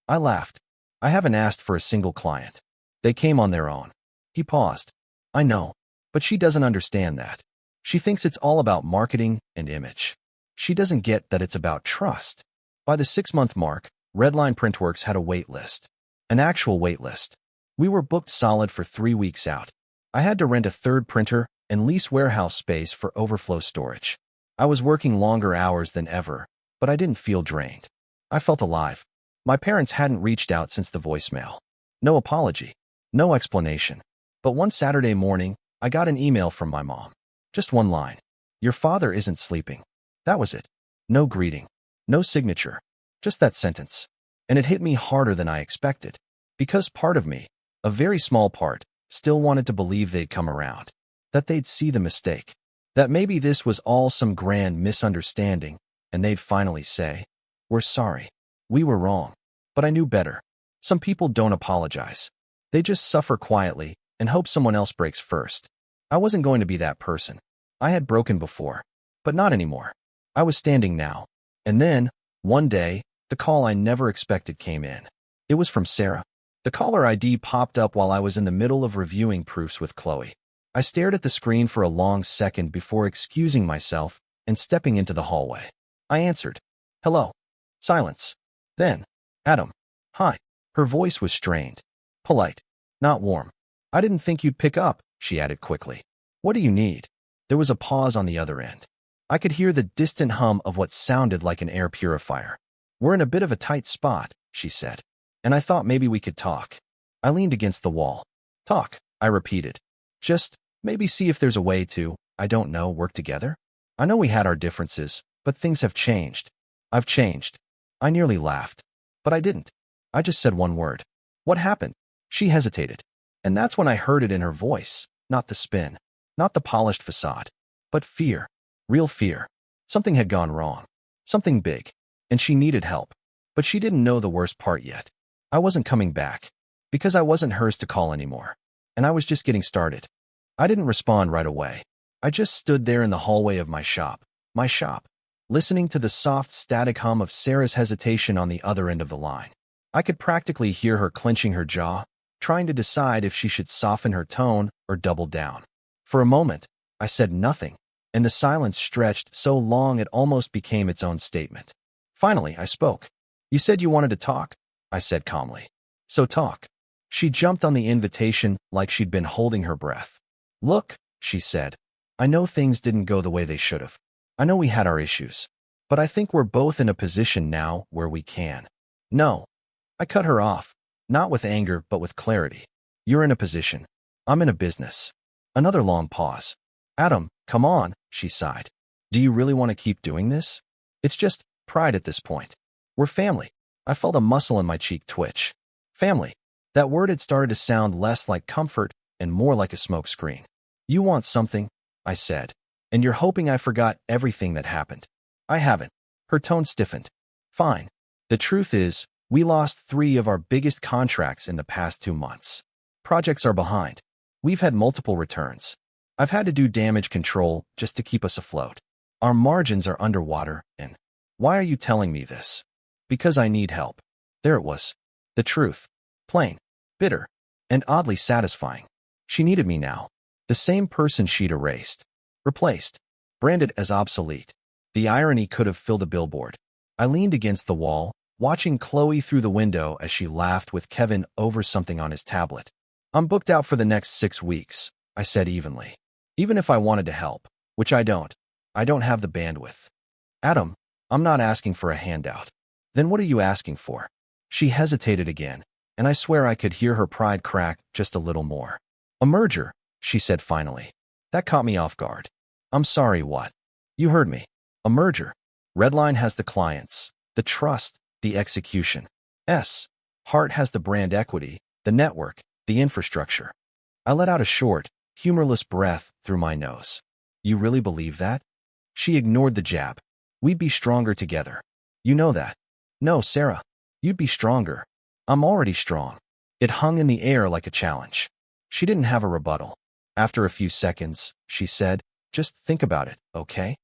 [SPEAKER 1] I laughed. "I haven't asked for a single client. They came on their own." He paused. "I know, but she doesn't understand that. She thinks it's all about marketing and image. She doesn't get that it's about trust." By the 6-month mark, Redline Printworks had a wait list. An actual wait list. We were booked solid for 3 weeks out. I had to rent a 3rd printer and lease warehouse space for overflow storage. I was working longer hours than ever, but I didn't feel drained. I felt alive. My parents hadn't reached out since the voicemail. No apology. No explanation. But one Saturday morning, I got an email from my mom. Just one line. "Your father isn't sleeping." That was it. No greeting. No signature. Just that sentence. And it hit me harder than I expected. Because part of me, a very small part, still wanted to believe they'd come around. That they'd see the mistake. That maybe this was all some grand misunderstanding, and they'd finally say, "We're sorry. We were wrong." But I knew better. Some people don't apologize. They just suffer quietly and hope someone else breaks first. I wasn't going to be that person. I had broken before, but not anymore. I was standing now. And then, one day, the call I never expected came in. It was from Sarah. The caller ID popped up while I was in the middle of reviewing proofs with Chloe. I stared at the screen for a long second before excusing myself and stepping into the hallway. I answered. "Hello." Silence. Then, "Adam." "Hi." Her voice was strained. Polite. Not warm. "I didn't think you'd pick up," she added quickly. "What do you need?" There was a pause on the other end. I could hear the distant hum of what sounded like an air purifier. "We're in a bit of a tight spot," she said. "And I thought maybe we could talk." I leaned against the wall. "Talk," I repeated. "Just, maybe see if there's a way to, I don't know, work together? I know we had our differences, but things have changed. I've changed." I nearly laughed. But I didn't. I just said one word. "What happened?" She hesitated. And that's when I heard it in her voice. Not the spin. Not the polished facade. But fear. Real fear. Something had gone wrong. Something big. And she needed help. But she didn't know the worst part yet. I wasn't coming back. Because I wasn't hers to call anymore. And I was just getting started. I didn't respond right away. I just stood there in the hallway of my shop, listening to the soft static hum of Sarah's hesitation on the other end of the line. I could practically hear her clenching her jaw, trying to decide if she should soften her tone or double down. For a moment, I said nothing, and the silence stretched so long it almost became its own statement. Finally, I spoke. "You said you wanted to talk," I said calmly. "So talk." She jumped on the invitation like she'd been holding her breath. "Look," she said, "I know things didn't go the way they should have. I know we had our issues. But I think we're both in a position now where we can." "No." I cut her off, not with anger but with clarity. "You're in a position. I'm in a business." Another long pause. "Adam, come on," she sighed. "Do you really want to keep doing this? It's just pride at this point. We're family." I felt a muscle in my cheek twitch. Family. That word had started to sound less like comfort and more like a smokescreen. "You want something," I said, "and you're hoping I forgot everything that happened." "I haven't." Her tone stiffened. "Fine. The truth is, we lost 3 of our biggest contracts in the past 2 months. Projects are behind. We've had multiple returns. I've had to do damage control just to keep us afloat. Our margins are underwater, and why are you telling me this?" "Because I need help." There it was. The truth. Plain, bitter, and oddly satisfying. She needed me now. The same person she'd erased, replaced, branded as obsolete. The irony could have filled a billboard. I leaned against the wall, watching Chloe through the window as she laughed with Kevin over something on his tablet. "I'm booked out for the next 6 weeks," I said evenly. "Even if I wanted to help, which I don't have the bandwidth." "Adam, I'm not asking for a handout." "Then what are you asking for?" She hesitated again, and I swear I could hear her pride crack just a little more. "A merger," she said finally. That caught me off guard. "I'm sorry, what?" "You heard me. A merger. Redline has the clients, the trust, the execution. Hart has the brand equity, the network, the infrastructure." I let out a short, humorless breath through my nose. "You really believe that?" She ignored the jab. "We'd be stronger together. You know that." "No, Sarah. You'd be stronger." "I'm already strong." It hung in the air like a challenge. She didn't have a rebuttal. After a few seconds, she said, "Just think about it, okay?"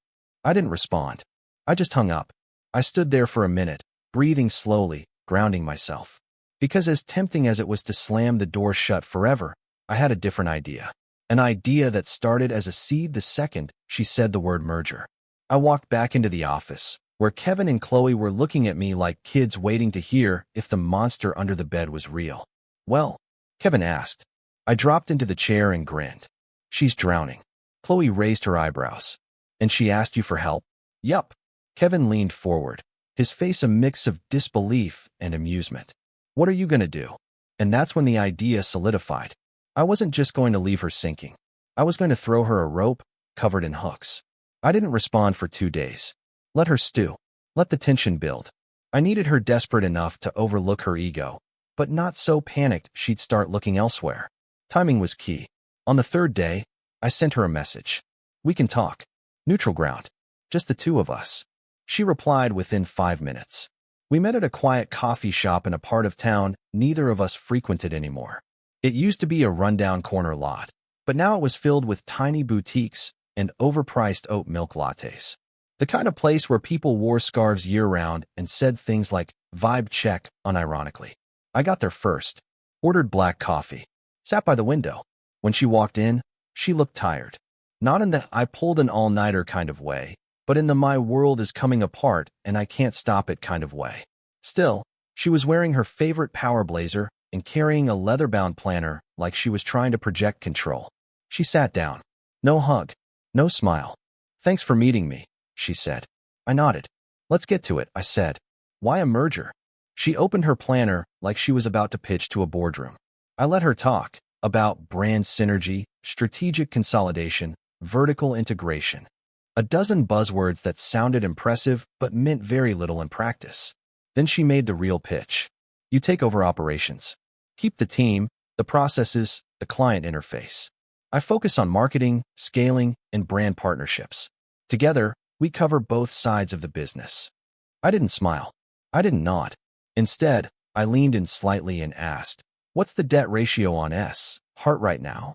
[SPEAKER 1] I didn't respond. I just hung up. I stood there for a minute, breathing slowly, grounding myself. Because as tempting as it was to slam the door shut forever, I had a different idea. An idea that started as a seed the second she said the word merger. I walked back into the office, where Kevin and Chloe were looking at me like kids waiting to hear if the monster under the bed was real. "Well?" Kevin asked. I dropped into the chair and grinned. "She's drowning." Chloe raised her eyebrows. "And she asked you for help?" "Yup." Kevin leaned forward, his face a mix of disbelief and amusement. "What are you going to do?" And that's when the idea solidified. I wasn't just going to leave her sinking. I was going to throw her a rope covered in hooks. I didn't respond for 2 days. Let her stew. Let the tension build. I needed her desperate enough to overlook her ego, but not so panicked she'd start looking elsewhere. Timing was key. On the 3rd day, I sent her a message. "We can talk. Neutral ground. Just the 2 of us." She replied within 5 minutes. We met at a quiet coffee shop in a part of town neither of us frequented anymore. It used to be a rundown corner lot, but now it was filled with tiny boutiques and overpriced oat milk lattes. The kind of place where people wore scarves year-round and said things like, "Vibe check," unironically. I got there first, ordered black coffee, sat by the window. When she walked in, she looked tired. Not in the "I pulled an all-nighter" kind of way, but in the "my world is coming apart and I can't stop it" kind of way. Still, she was wearing her favorite power blazer and carrying a leather-bound planner like she was trying to project control. She sat down. No hug. No smile. "Thanks for meeting me," she said. I nodded. "Let's get to it," I said. "Why a merger?" She opened her planner like she was about to pitch to a boardroom. I let her talk about brand synergy, strategic consolidation, vertical integration. A dozen buzzwords that sounded impressive but meant very little in practice. Then she made the real pitch. "You take over operations. Keep the team, the processes, the client interface. I focus on marketing, scaling, and brand partnerships. Together, we cover both sides of the business." I didn't smile. I didn't nod. Instead, I leaned in slightly and asked, What's the debt ratio on S Heart right now?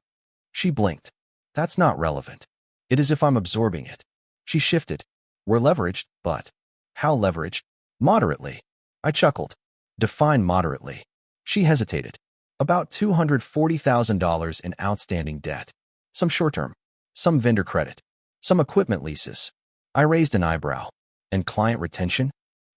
[SPEAKER 1] She blinked. That's not relevant. It is if I'm absorbing it. She shifted. We're leveraged, but how leveraged? Moderately. I chuckled. Define moderately. She hesitated. About $240,000 in outstanding debt. Some short-term, some vendor credit, some equipment leases. I raised an eyebrow. And client retention?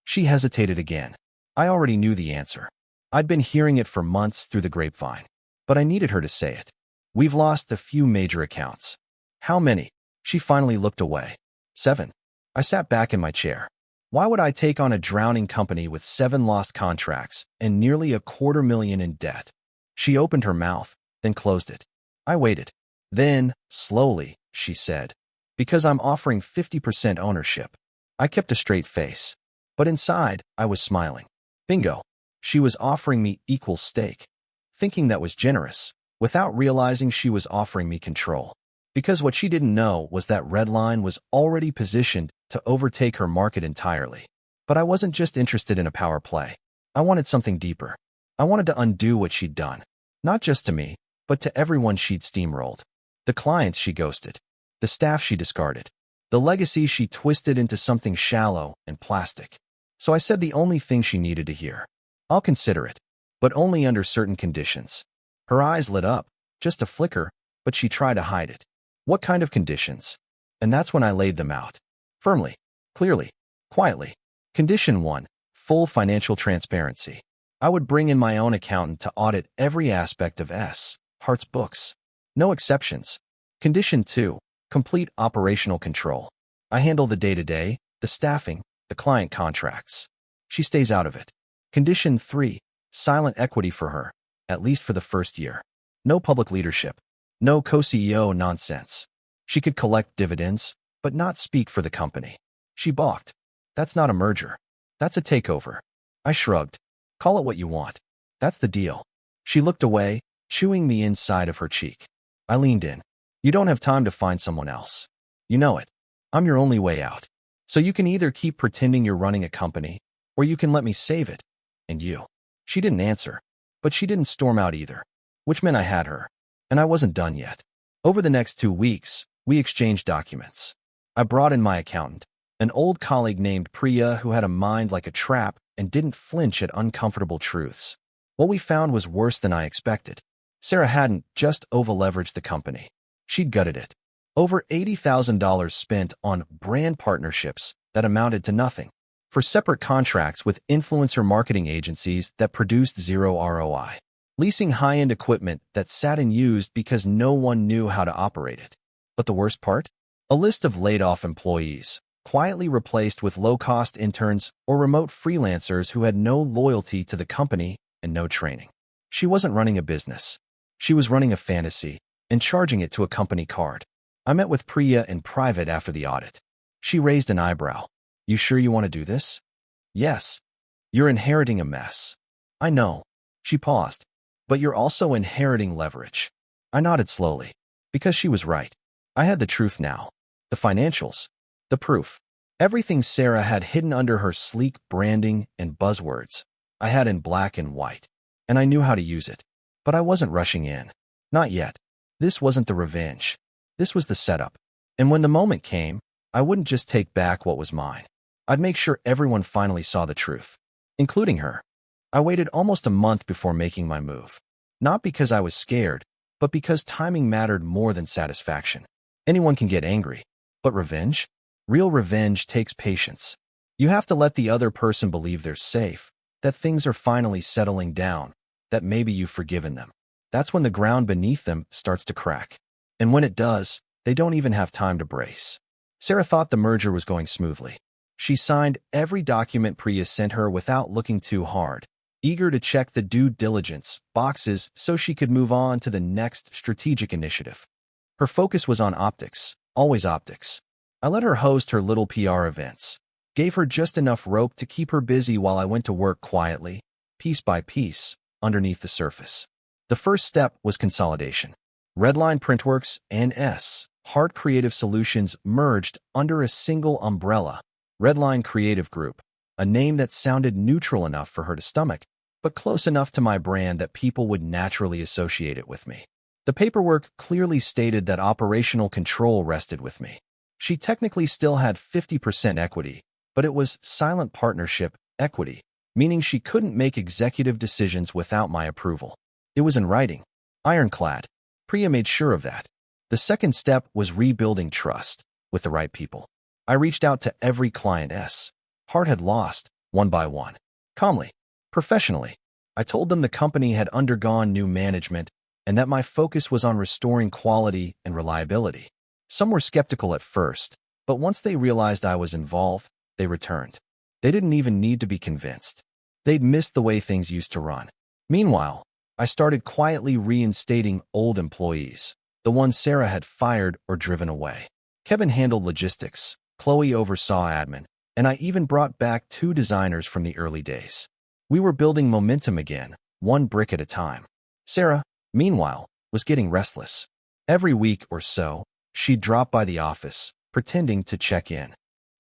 [SPEAKER 1] She hesitated again. I already knew the answer. I'd been hearing it for months through the grapevine, but I needed her to say it. We've lost a few major accounts. How many? She finally looked away. 7. I sat back in my chair. Why would I take on a drowning company with 7 lost contracts and nearly $250,000 in debt? She opened her mouth, then closed it. I waited. Then, slowly, she said, because I'm offering 50% ownership. I kept a straight face, but inside, I was smiling. Bingo. She was offering me equal stake, thinking that was generous, without realizing she was offering me control. Because what she didn't know was that Redline was already positioned to overtake her market entirely. But I wasn't just interested in a power play. I wanted something deeper. I wanted to undo what she'd done. Not just to me, but to everyone she'd steamrolled. The clients she ghosted. The staff she discarded. The legacy she twisted into something shallow and plastic. So I said the only thing she needed to hear. I'll consider it, but only under certain conditions. Her eyes lit up, just a flicker, but she tried to hide it. What kind of conditions? And that's when I laid them out. Firmly, clearly, quietly. Condition 1, full financial transparency. I would bring in my own accountant to audit every aspect of S. Heart's books. No exceptions. Condition 2, complete operational control. I handle the day-to-day, the staffing, the client contracts. She stays out of it. Condition 3, silent equity for her, at least for the first year. No public leadership. No co-CEO nonsense. She could collect dividends, but not speak for the company. She balked. That's not a merger. That's a takeover. I shrugged. Call it what you want. That's the deal. She looked away, chewing the inside of her cheek. I leaned in. You don't have time to find someone else. You know it. I'm your only way out. So you can either keep pretending you're running a company, or you can let me save it. And you. She didn't answer, but she didn't storm out either, which meant I had her. And I wasn't done yet. Over the next 2 weeks, we exchanged documents. I brought in my accountant, an old colleague named Priya who had a mind like a trap and didn't flinch at uncomfortable truths. What we found was worse than I expected. Sarah hadn't just over-leveraged the company. She'd gutted it. Over $80,000 spent on brand partnerships that amounted to nothing. For separate contracts with influencer marketing agencies that produced zero ROI. Leasing high-end equipment that sat unused because no one knew how to operate it. But the worst part? A list of laid-off employees, quietly replaced with low-cost interns or remote freelancers who had no loyalty to the company and no training. She wasn't running a business. She was running a fantasy and charging it to a company card. I met with Priya in private after the audit. She raised an eyebrow. You sure you want to do this? Yes. You're inheriting a mess. I know. She paused. But you're also inheriting leverage. I nodded slowly. Because she was right. I had the truth now. The financials. The proof. Everything Sarah had hidden under her sleek branding and buzzwords. I had in black and white. And I knew how to use it. But I wasn't rushing in. Not yet. This wasn't the revenge. This was the setup. And when the moment came, I wouldn't just take back what was mine. I'd make sure everyone finally saw the truth. Including her. I waited almost a month before making my move. Not because I was scared, but because timing mattered more than satisfaction. Anyone can get angry. But revenge? Real revenge takes patience. You have to let the other person believe they're safe, that things are finally settling down, that maybe you've forgiven them. That's when the ground beneath them starts to crack. And when it does, they don't even have time to brace. Sarah thought the merger was going smoothly. She signed every document Priya sent her without looking too hard, eager to check the due diligence boxes so she could move on to the next strategic initiative. Her focus was on optics, always optics. I let her host her little PR events, gave her just enough rope to keep her busy while I went to work quietly, piece by piece, underneath the surface. The first step was consolidation. Redline Printworks and S. Heart Creative Solutions merged under a single umbrella, Redline Creative Group, a name that sounded neutral enough for her to stomach. but close enough to my brand that people would naturally associate it with me. The paperwork clearly stated that operational control rested with me. She technically still had 50% equity, but it was silent partnership equity, meaning she couldn't make executive decisions without my approval. It was in writing. Ironclad. Priya made sure of that. The second step was rebuilding trust with the right people. I reached out to every client Heart had lost, one by one. Calmly, professionally, I told them the company had undergone new management and that my focus was on restoring quality and reliability. Some were skeptical at first, but once they realized I was involved, they returned. They didn't even need to be convinced. They'd missed the way things used to run. Meanwhile, I started quietly reinstating old employees, the ones Sarah had fired or driven away. Kevin handled logistics, Chloe oversaw admin, and I even brought back 2 designers from the early days. We were building momentum again, one brick at a time. Sarah, meanwhile, was getting restless. Every week or so, she'd drop by the office, pretending to check in.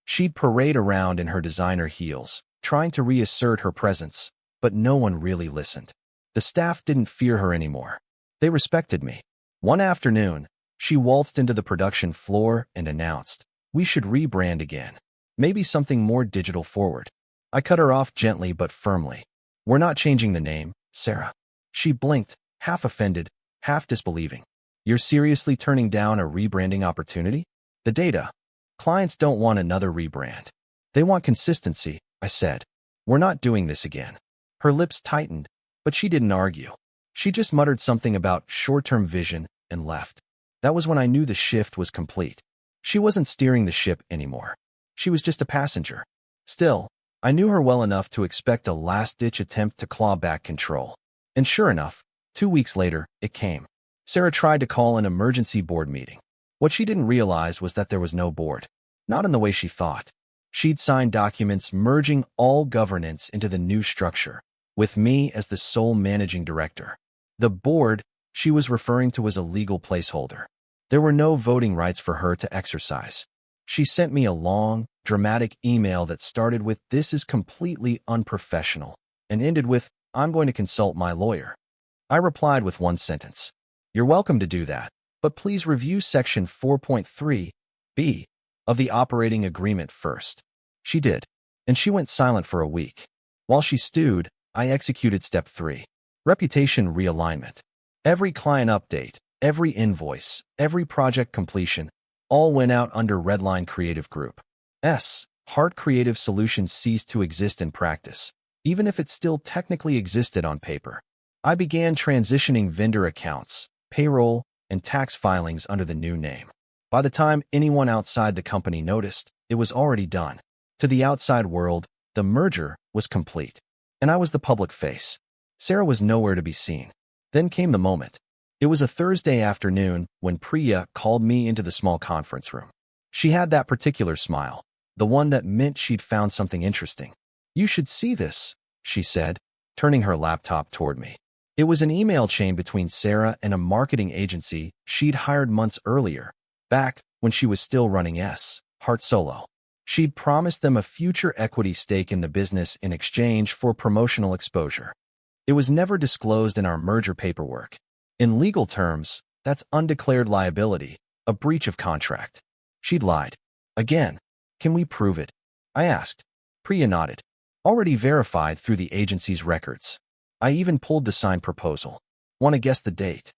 [SPEAKER 1] She'd parade around in her designer heels, trying to reassert her presence, but no one really listened. The staff didn't fear her anymore. They respected me. One afternoon, she waltzed into the production floor and announced, "We should rebrand again. Maybe something more digital forward." I cut her off gently but firmly. "We're not changing the name, Sarah." She blinked, half offended, half disbelieving. "You're seriously turning down a rebranding opportunity?" "The data. Clients don't want another rebrand. They want consistency," I said. "We're not doing this again." Her lips tightened, but she didn't argue. She just muttered something about short-term vision and left. That was when I knew the shift was complete. She wasn't steering the ship anymore. She was just a passenger. Still, I knew her well enough to expect a last-ditch attempt to claw back control. And sure enough, 2 weeks later, it came. Sarah tried to call an emergency board meeting. What she didn't realize was that there was no board. Not in the way she thought. She'd signed documents merging all governance into the new structure, with me as the sole managing director. The board she was referring to was a legal placeholder. There were no voting rights for her to exercise. She sent me a long, dramatic email that started with, "This is completely unprofessional," and ended with, "I'm going to consult my lawyer." I replied with one sentence. "You're welcome to do that, but please review Section 4.3b of the operating agreement first." She did, and she went silent for a week. While she stewed, I executed Step 3. Reputation realignment. Every client update, every invoice, every project completion, all went out under Redline Creative Group. Heart Creative Solutions ceased to exist in practice, even if it still technically existed on paper. I began transitioning vendor accounts, payroll, and tax filings under the new name. By the time anyone outside the company noticed, it was already done. To the outside world, the merger was complete, and I was the public face. Sarah was nowhere to be seen. Then came the moment. It was a Thursday afternoon when Priya called me into the small conference room. She had that particular smile, the one that meant she'd found something interesting. "You should see this," she said, turning her laptop toward me. It was an email chain between Sarah and a marketing agency she'd hired months earlier, back when she was still running Heart Solo. She'd promised them a future equity stake in the business in exchange for promotional exposure. It was never disclosed in our merger paperwork. In legal terms, that's undeclared liability, a breach of contract. She'd lied. Again. "Can we prove it?" I asked. Priya nodded. "Already verified through the agency's records." I even pulled the signed proposal. "Want to guess the date?"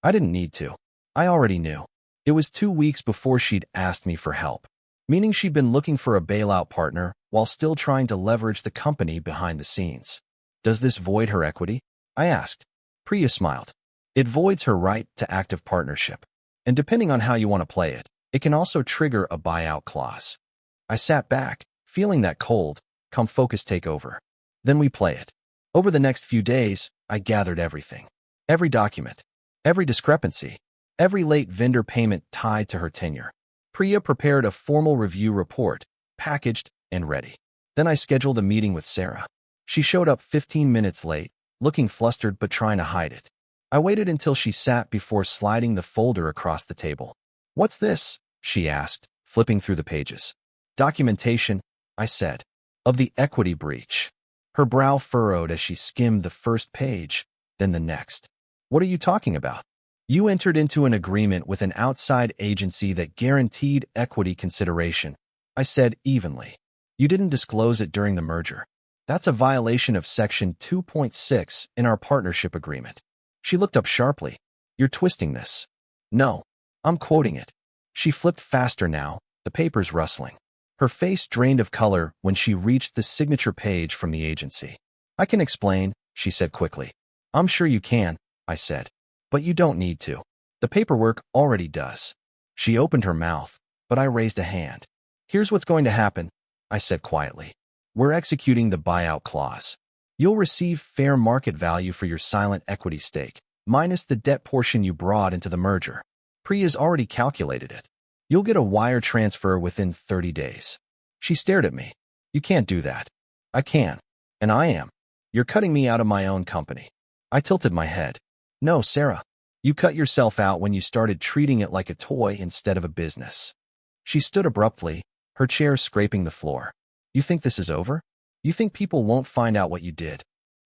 [SPEAKER 1] I didn't need to. I already knew. It was 2 weeks before she'd asked me for help, meaning she'd been looking for a bailout partner while still trying to leverage the company behind the scenes. "Does this void her equity?" I asked. Priya smiled. "It voids her right to active partnership. And depending on how you want to play it, it can also trigger a buyout clause." I sat back, feeling that cold, calm focus take over. Then we play it. Over the next few days, I gathered everything. Every document. Every discrepancy. Every late vendor payment tied to her tenure. Priya prepared a formal review report, packaged and ready. Then I scheduled a meeting with Sarah. She showed up 15 minutes late, looking flustered but trying to hide it. I waited until she sat before sliding the folder across the table. "What's this?" she asked, flipping through the pages. "Documentation," I said, "of the equity breach." Her brow furrowed as she skimmed the first page, then the next. What are you talking about? You entered into an agreement with an outside agency that guaranteed equity consideration, I said evenly. You didn't disclose it during the merger. That's a violation of Section 2.6 in our partnership agreement. She looked up sharply. You're twisting this. No, I'm quoting it. She flipped faster now, the papers rustling. Her face drained of color when she reached the signature page from the agency. I can explain, she said quickly. I'm sure you can, I said. But you don't need to. The paperwork already does. She opened her mouth, but I raised a hand. Here's what's going to happen, I said quietly. We're executing the buyout clause. You'll receive fair market value for your silent equity stake, minus the debt portion you brought into the merger. Priya's already calculated it. You'll get a wire transfer within 30 days. She stared at me. You can't do that. I can. And I am. You're cutting me out of my own company. I tilted my head. No, Sarah. You cut yourself out when you started treating it like a toy instead of a business. She stood abruptly, her chair scraping the floor. You think this is over? You think people won't find out what you did?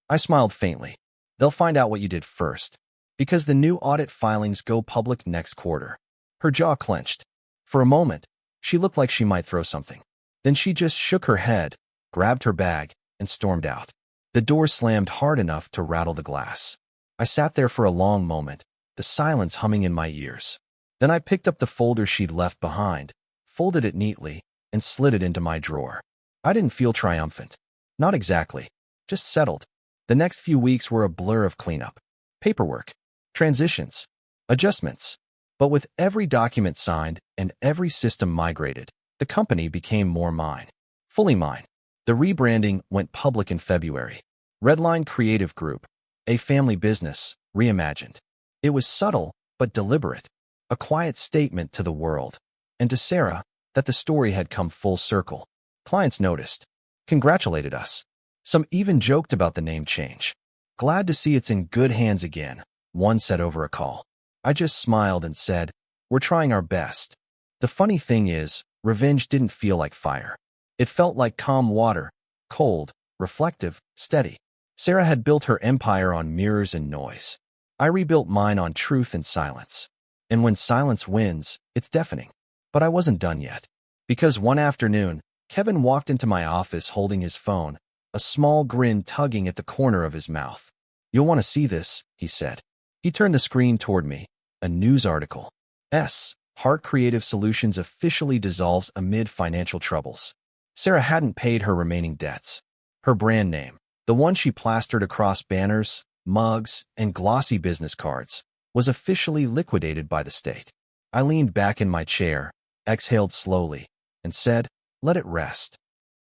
[SPEAKER 1] I smiled faintly. They'll find out what you did first, because the new audit filings go public next quarter. Her jaw clenched. For a moment, she looked like she might throw something. Then she just shook her head, grabbed her bag, and stormed out. The door slammed hard enough to rattle the glass. I sat there for a long moment, the silence humming in my ears. Then I picked up the folder she'd left behind, folded it neatly, and slid it into my drawer. I didn't feel triumphant. Not exactly. Just settled. The next few weeks were a blur of cleanup. Paperwork. Transitions. Adjustments. But with every document signed and every system migrated, the company became more mine. Fully mine. The rebranding went public in February. Redline Creative Group. A family business, reimagined. It was subtle, but deliberate. A quiet statement to the world. And to Sarah, that the story had come full circle. Clients noticed. Congratulated us. Some even joked about the name change. Glad to see it's in good hands again, one said over a call. I just smiled and said, we're trying our best. The funny thing is, revenge didn't feel like fire. It felt like calm water, cold, reflective, steady. Sarah had built her empire on mirrors and noise. I rebuilt mine on truth and silence. And when silence wins, it's deafening. But I wasn't done yet. Because one afternoon, Kevin walked into my office holding his phone, a small grin tugging at the corner of his mouth. You'll want to see this, he said. He turned the screen toward me. A news article. Heart Creative Solutions officially dissolves amid financial troubles. Sarah hadn't paid her remaining debts. Her brand name, the one she plastered across banners, mugs, and glossy business cards, was officially liquidated by the state. I leaned back in my chair, exhaled slowly, and said, let it rest.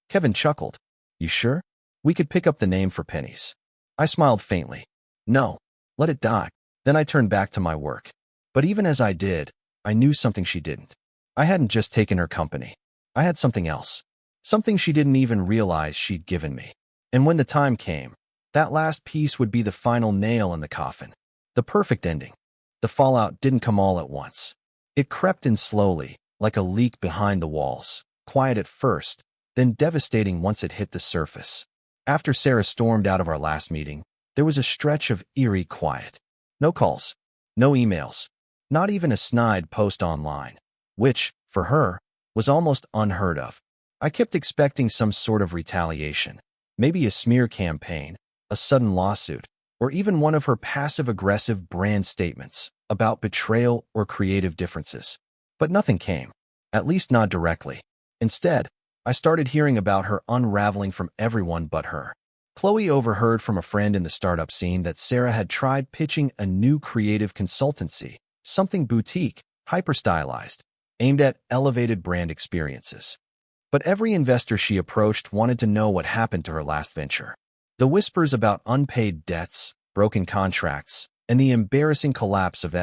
[SPEAKER 1] Kevin chuckled. You sure? We could pick up the name for pennies. I smiled faintly. No, let it die. Then I turned back to my work. But even as I did, I knew something she didn't. I hadn't just taken her company. I had something else. Something she didn't even realize she'd given me. And when the time came, that last piece would be the final nail in the coffin. The perfect ending. The fallout didn't come all at once. It crept in slowly, like a leak behind the walls, quiet at first, then devastating once it hit the surface. After Sarah stormed out of our last meeting, there was a stretch of eerie quiet. No calls, no emails, not even a snide post online, which, for her, was almost unheard of. I kept expecting some sort of retaliation, maybe a smear campaign, a sudden lawsuit, or even one of her passive-aggressive brand statements about betrayal or creative differences. But nothing came, at least not directly. Instead, I started hearing about her unraveling from everyone but her. Chloe overheard from a friend in the startup scene that Sarah had tried pitching a new creative consultancy, something boutique, hyper-stylized, aimed at elevated brand experiences. But every investor she approached wanted to know what happened to her last venture. The whispers about unpaid debts, broken contracts, and the embarrassing collapse of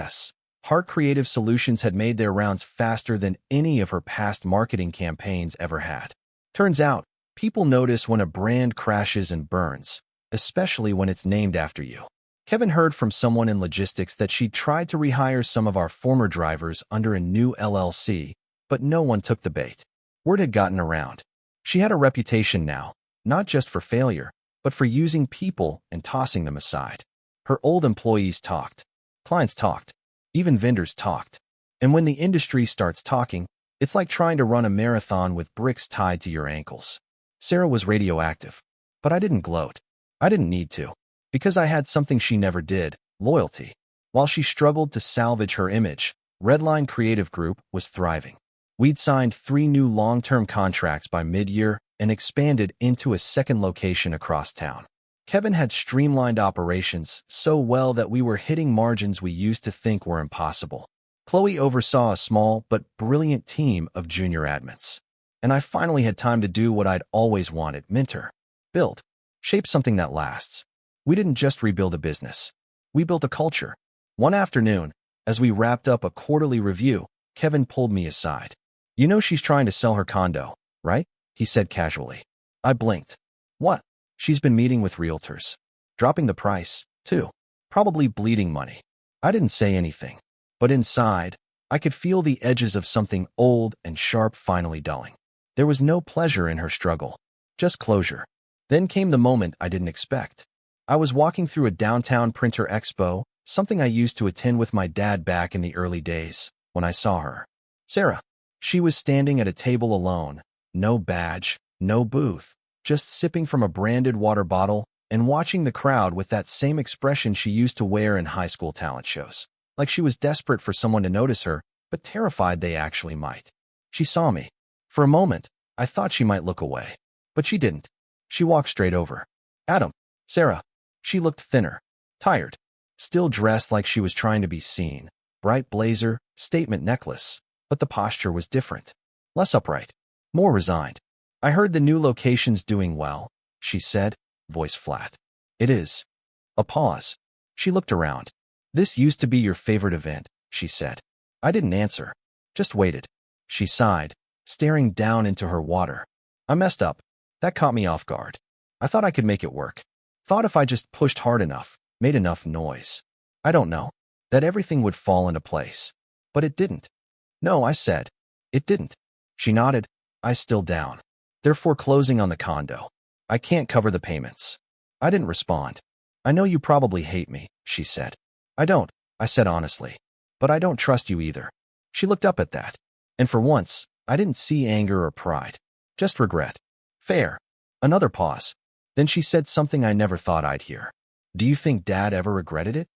[SPEAKER 1] Heart Creative Solutions had made their rounds faster than any of her past marketing campaigns ever had. Turns out, people notice when a brand crashes and burns, especially when it's named after you. Kevin heard from someone in logistics that she'd tried to rehire some of our former drivers under a new LLC, but no one took the bait. Word had gotten around. She had a reputation now, not just for failure, but for using people and tossing them aside. Her old employees talked. Clients talked. Even vendors talked. And when the industry starts talking, it's like trying to run a marathon with bricks tied to your ankles. Sarah was radioactive, but I didn't gloat. I didn't need to, because I had something she never did: loyalty. While she struggled to salvage her image, Redline Creative Group was thriving. We'd signed 3 new long-term contracts by mid-year and expanded into a second location across town. Kevin had streamlined operations so well that we were hitting margins we used to think were impossible. Chloe oversaw a small but brilliant team of junior admins. And I finally had time to do what I'd always wanted: mentor, build, shape something that lasts. We didn't just rebuild a business. We built a culture. One afternoon, as we wrapped up a quarterly review, Kevin pulled me aside. "You know she's trying to sell her condo, right?" he said casually. I blinked. "What?" "She's been meeting with realtors. Dropping the price, too. Probably bleeding money." I didn't say anything, but inside, I could feel the edges of something old and sharp finally dulling. There was no pleasure in her struggle, just closure. Then came the moment I didn't expect. I was walking through a downtown printer expo, something I used to attend with my dad back in the early days, when I saw her. Sarah. She was standing at a table alone, no badge, no booth, just sipping from a branded water bottle and watching the crowd with that same expression she used to wear in high school talent shows. Like she was desperate for someone to notice her, but terrified they actually might. She saw me. For a moment, I thought she might look away, but she didn't. She walked straight over. "Adam." "Sarah." She looked thinner, tired, still dressed like she was trying to be seen. Bright blazer, statement necklace, but the posture was different. Less upright, more resigned. "I heard the new location's doing well," she said, voice flat. "It is." A pause. She looked around. "This used to be your favorite event," she said. I didn't answer, just waited. She sighed, staring down into her water. "I messed up. That caught me off guard. I thought I could make it work. Thought if I just pushed hard enough, made enough noise. I don't know, that everything would fall into place. But it didn't." "No," I said. "It didn't." She nodded, eyes still down. "They're foreclosing on the condo. I can't cover the payments." I didn't respond. "I know you probably hate me," she said. "I don't," I said honestly. "But I don't trust you either." She looked up at that. And for once, I didn't see anger or pride. Just regret. "Fair." Another pause. Then she said something I never thought I'd hear. "Do you think Dad ever regretted it?"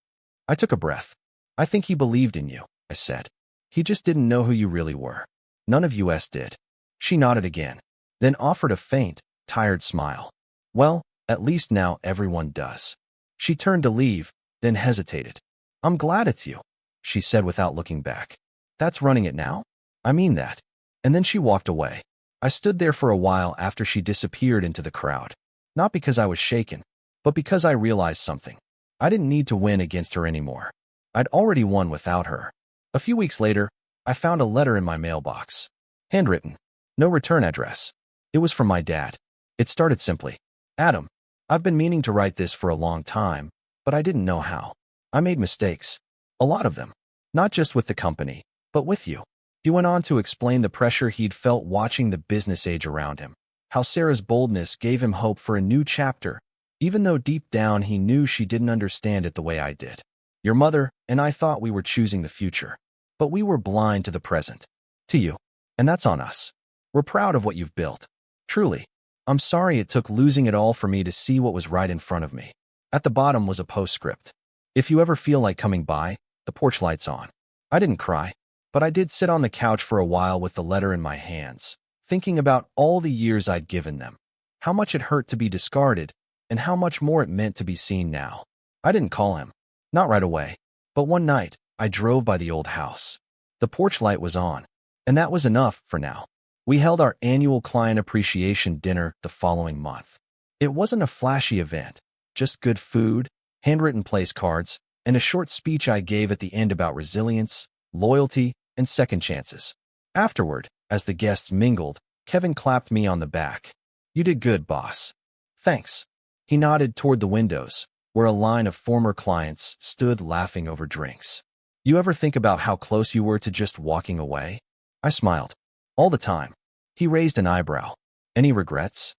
[SPEAKER 1] I took a breath. "I think he believed in you," I said. "He just didn't know who you really were. None of us did." She nodded again, then offered a faint, tired smile. "Well, at least now everyone does." She turned to leave, then hesitated. "I'm glad it's you," she said without looking back. "That's running it now?" "I mean that." And then she walked away. I stood there for a while after she disappeared into the crowd. Not because I was shaken, but because I realized something. I didn't need to win against her anymore. I'd already won without her. A few weeks later, I found a letter in my mailbox. Handwritten. No return address. It was from my dad. It started simply: "Adam, I've been meaning to write this for a long time, but I didn't know how. I made mistakes. A lot of them. Not just with the company, but with you." He went on to explain the pressure he'd felt watching the business age around him. How Sarah's boldness gave him hope for a new chapter, even though deep down he knew she didn't understand it the way I did. "Your mother and I thought we were choosing the future, but we were blind to the present. To you. And that's on us. We're proud of what you've built. Truly. I'm sorry it took losing it all for me to see what was right in front of me." At the bottom was a postscript. "If you ever feel like coming by, the porch light's on." I didn't cry, but I did sit on the couch for a while with the letter in my hands, thinking about all the years I'd given them, how much it hurt to be discarded, and how much more it meant to be seen now. I didn't call him. Not right away. But one night, I drove by the old house. The porch light was on, and that was enough for now. We held our annual client appreciation dinner the following month. It wasn't a flashy event, just good food, handwritten place cards, and a short speech I gave at the end about resilience, loyalty, and second chances. Afterward, as the guests mingled, Kevin clapped me on the back. "You did good, boss." "Thanks." He nodded toward the windows, where a line of former clients stood laughing over drinks. "You ever think about how close you were to just walking away?" I smiled. "All the time." He raised an eyebrow. "Any regrets?"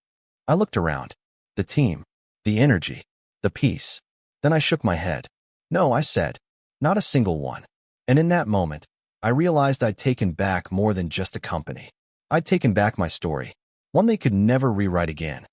[SPEAKER 1] I looked around. The team. The energy, the peace. Then I shook my head. No, I said, not a single one. And in that moment, I realized I'd taken back more than just a company. I'd taken back my story, one they could never rewrite again.